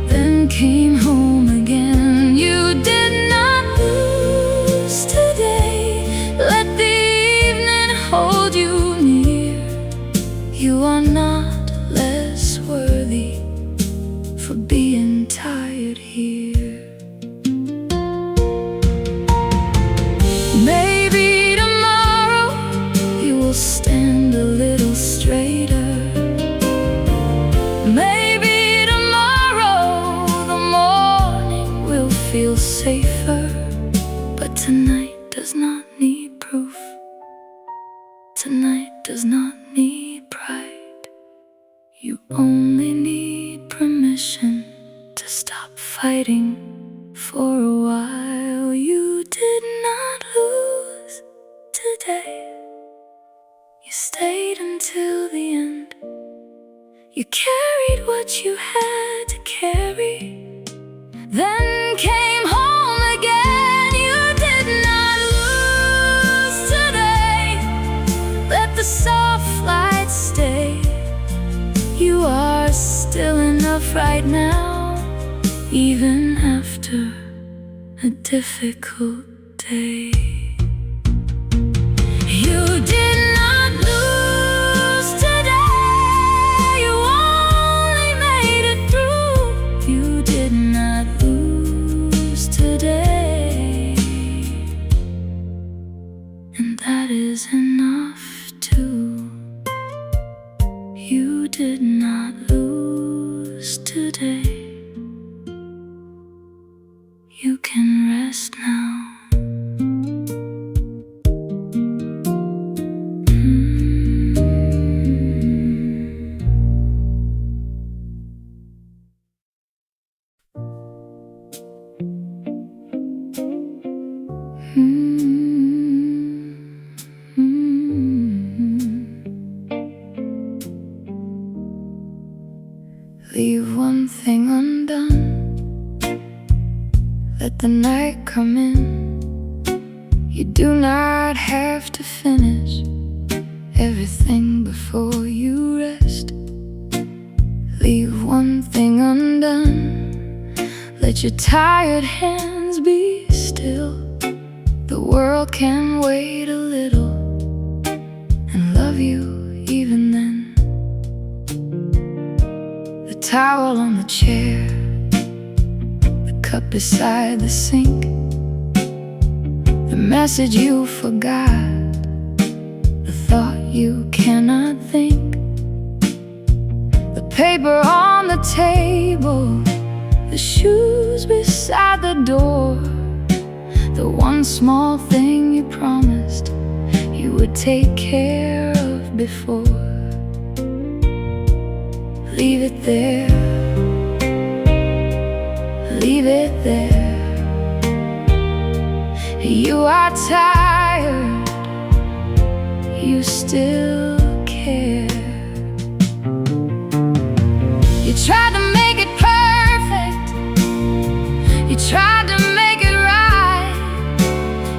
then came home again. You did not lose today. Let the evening hold you near. You are not less worthy for being tired here. Maybe tomorrow you will stand a little straighter. Maybe tomorrow the morning will feel safer. But tonight does not need proof. Tonight does not need pride. You only need permission to stop fighting for a while. You did not lose today. You stayed until had to carry, then came home again. You did not lose today. Let the soft light stay. You are still enough right now, even after a difficult day. You did not lose today. You only made it through. You did not lose today. And that is enough too. You did not lose today. You can rest now. Leave one thing undone. Let the night come in. You do not have to finish everything before you rest. Leave one thing undone. Let your tired hands be still. The world can wait a little and love you even then. The towel on the chair, cup beside the sink, the message you forgot, the thought you cannot think, the paper on the table, the shoes beside the door, the one small thing you promised you would take care of before. Leave it there. Leave it there. You are tired, you still care. You tried to make it perfect, you tried to make it right,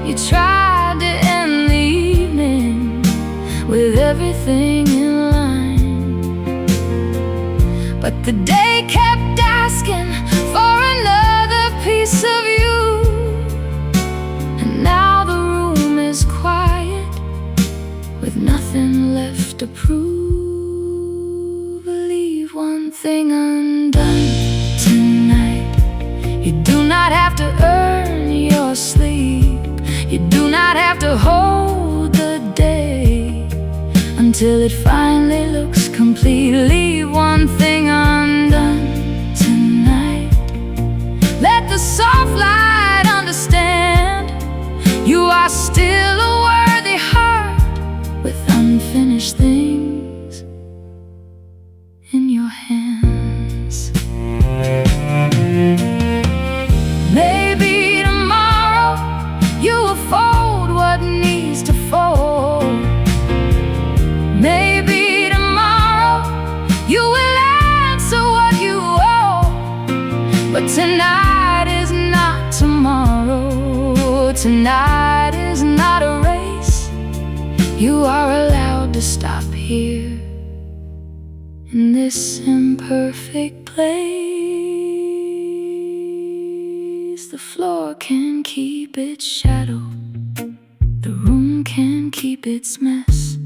you tried to end the evening with everything in line. But the day kept asking for another piece of you, and now the room is quiet with nothing left to prove. Leave one thing undone tonight. You do not have to earn your sleep. You do not have to hold the day until it finally looks complete. Leave one thing undone. Let the soft light understand you are still a worthy heart with unfinished things in your hands. Maybe tomorrow you will fold what needs to fold. Maybe tomorrow you will answer what you owe. But tonight is not tomorrow. Tonight is not a race. You are allowed to stop here in this imperfect place. The floor can keep its shadow, the room can keep its mess,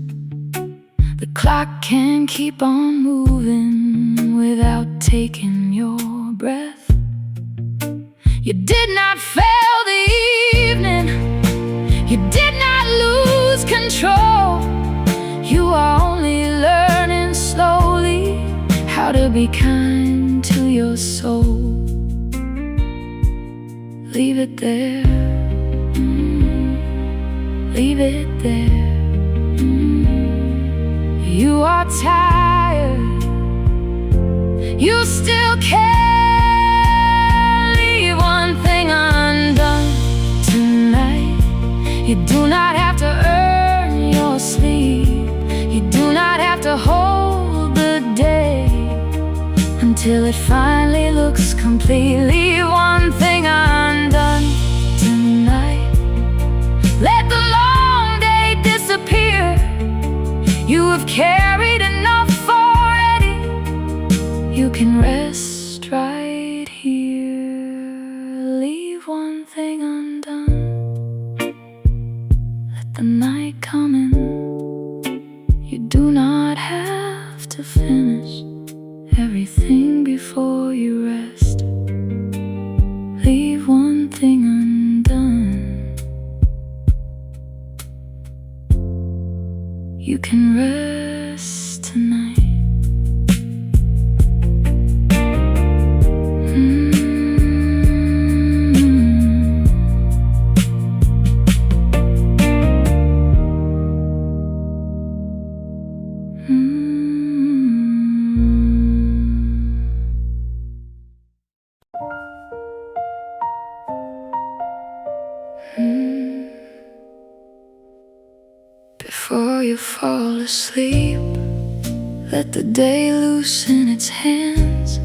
the clock can keep on moving without taking your breath. You did not fail the evening, you did not lose control. You are only learning slowly how to be kind to your soul. Leave it there. Leave it there. You are tired, you still care. Leave one thing undone tonight. You do not have to earn your sleep. You do not have to hold the day until till it finally looks completely one thing undone tonight. Let the long day disappear. You have carried enough already. You can rest right here. Leave one thing undone. Let the night come in. You do not have to finish everything before you rest. Leave one thing undone. You can rest tonight. Before you fall asleep, let the day loosen its hands.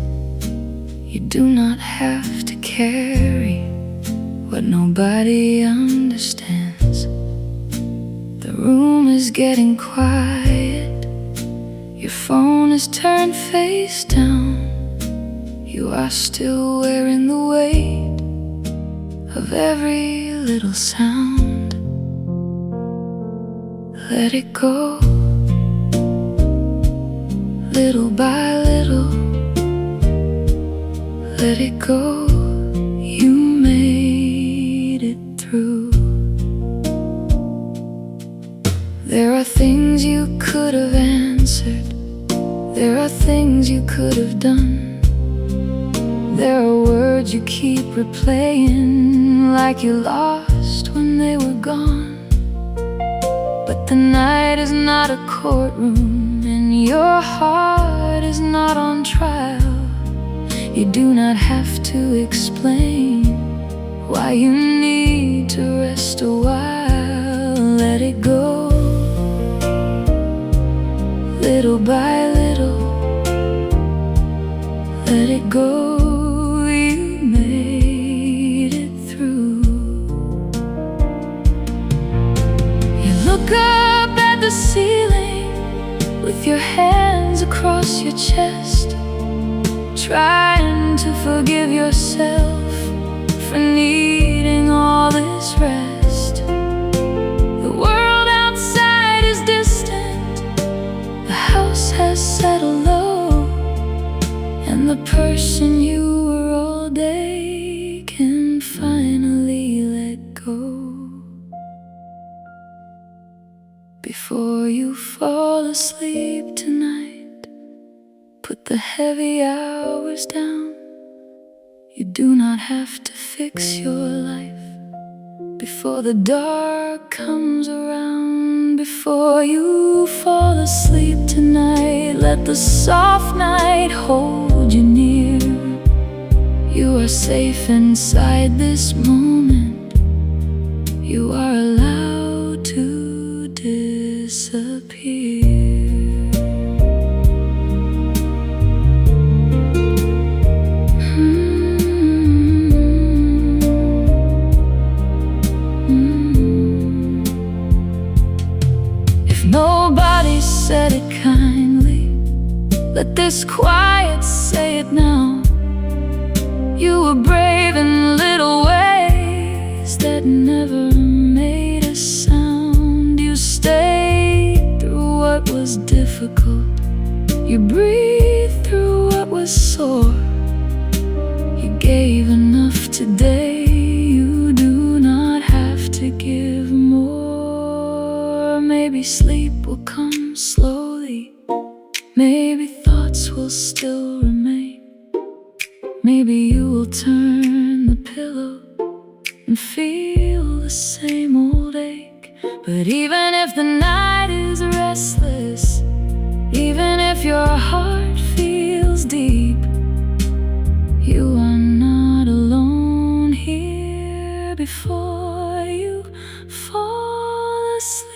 You do not have to carry what nobody understands. The room is getting quiet. Your phone is turned face down. You are still wearing the weight of every little sound. Let it go, little by little. Let it go, you made it through. There are things you could have answered. There are things you could have done. There are words you keep replaying like you lost when they were gone. But the night is not a courtroom, and your heart is not on trial. You do not have to explain why you need to rest a while. Let it go, little by little. Let it go, you made it through. You look up at the ceiling with your hands across your chest, trying to forgive yourself for needing all this rest. The world outside is distant. The house has settled low, and the person you were all day can finally let go. Before you fall asleep tonight, put the heavy hours down. You do not have to fix your life before the dark comes around. Before you fall asleep tonight, let the soft night hold you near. You are safe inside this moment. You are allowed to disappear. Nobody said it kindly. Let this quiet say it now. You were brave in little ways that never made a sound. You stayed through what was difficult. You breathed through what was sore. You gave enough today. You do not have to give more. Maybe sleep will come slowly. Maybe thoughts will still remain. Maybe you will turn the pillow and feel the same old ache. But even if the night is restless, even if your heart feels deep, you are not alone here. Before you fall asleep,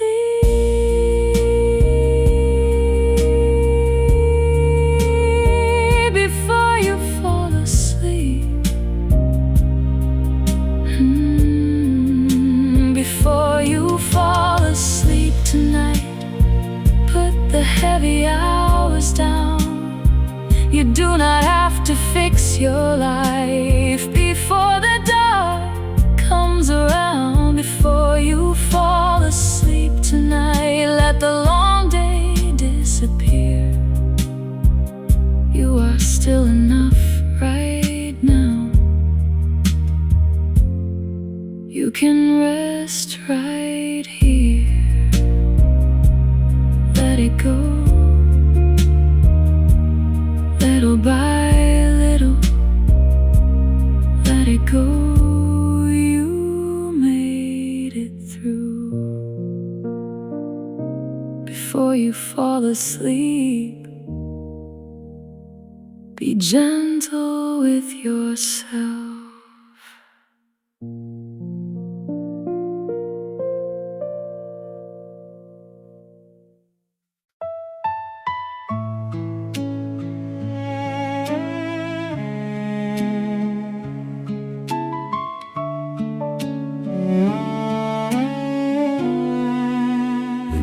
before you face your life before the dark comes around. Before you fall asleep tonight, let the long day disappear. You are still enough right now. You can rest right here. Let it go. Little by little, let it go. You made it through. Before you fall asleep, be gentle with yourself.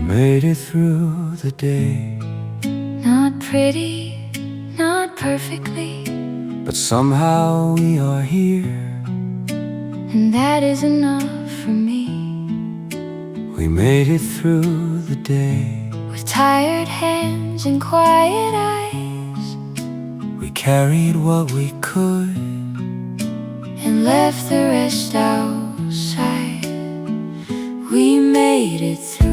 Made it through the day, Not pretty, not perfectly, but somehow we are here. and that is enough for me. We made it through the day. With tired hands and quiet eyes, We carried what we could. and left the rest outside. We made it through.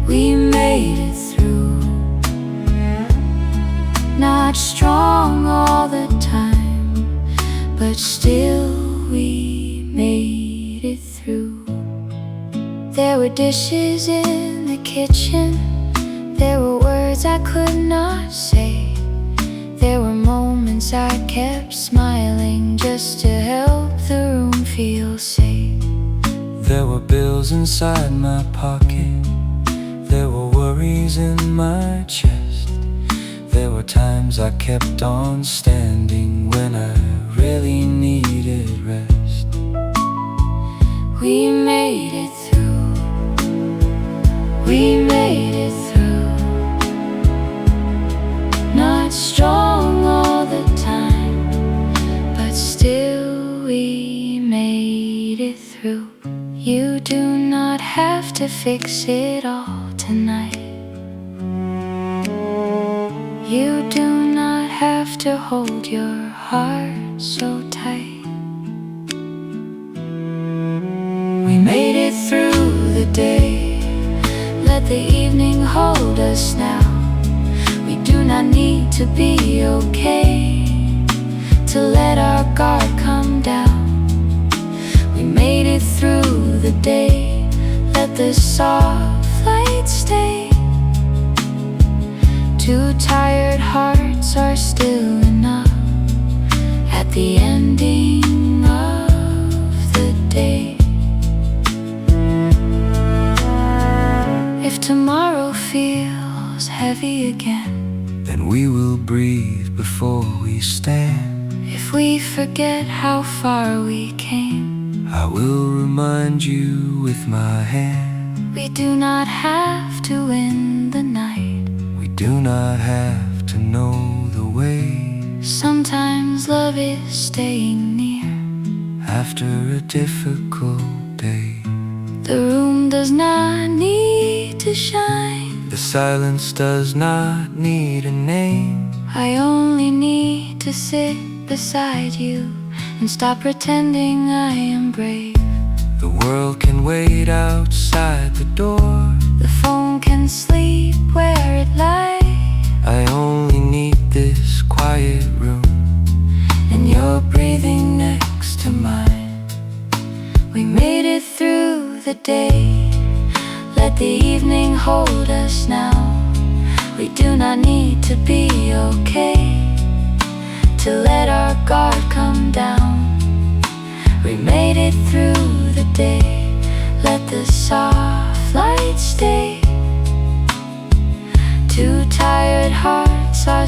We made it through. Not strong all the time, but still we made it through. There were dishes in the kitchen, there were words I could not say. There were moments I kept smiling just to help the room feel safe. There were bills inside my pocket. There were worries in my chest. There were times I kept on standing when I really needed rest. We made it through. We made it through. Not strong all the time, but still we made it through. You do not have to fix it all tonight. You do not have to hold your heart so tight. We made it through the day. Let the evening hold us now. We do not need to be okay to let our guard come down. We made it through the day. Let the soft light stay. Two tired hearts are still enough at the ending of the day. If tomorrow feels heavy again, Then we will breathe before we stand. if we forget how far we came, I will remind you with my hand. we do not have to win the night. We do not have to know the way. Sometimes love is staying near. After a difficult day, The room does not need to shine. the silence does not need a name. I only need to sit beside you and stop pretending I am brave. The world can wait outside the door. The phone can sleep where it lies, I only need this quiet room and you're breathing next to mine. We made it through the day. Let the evening hold us now. We do not need to be okay to let our guard come down. We made it through the day. Let the soft light stay. Two tired hearts are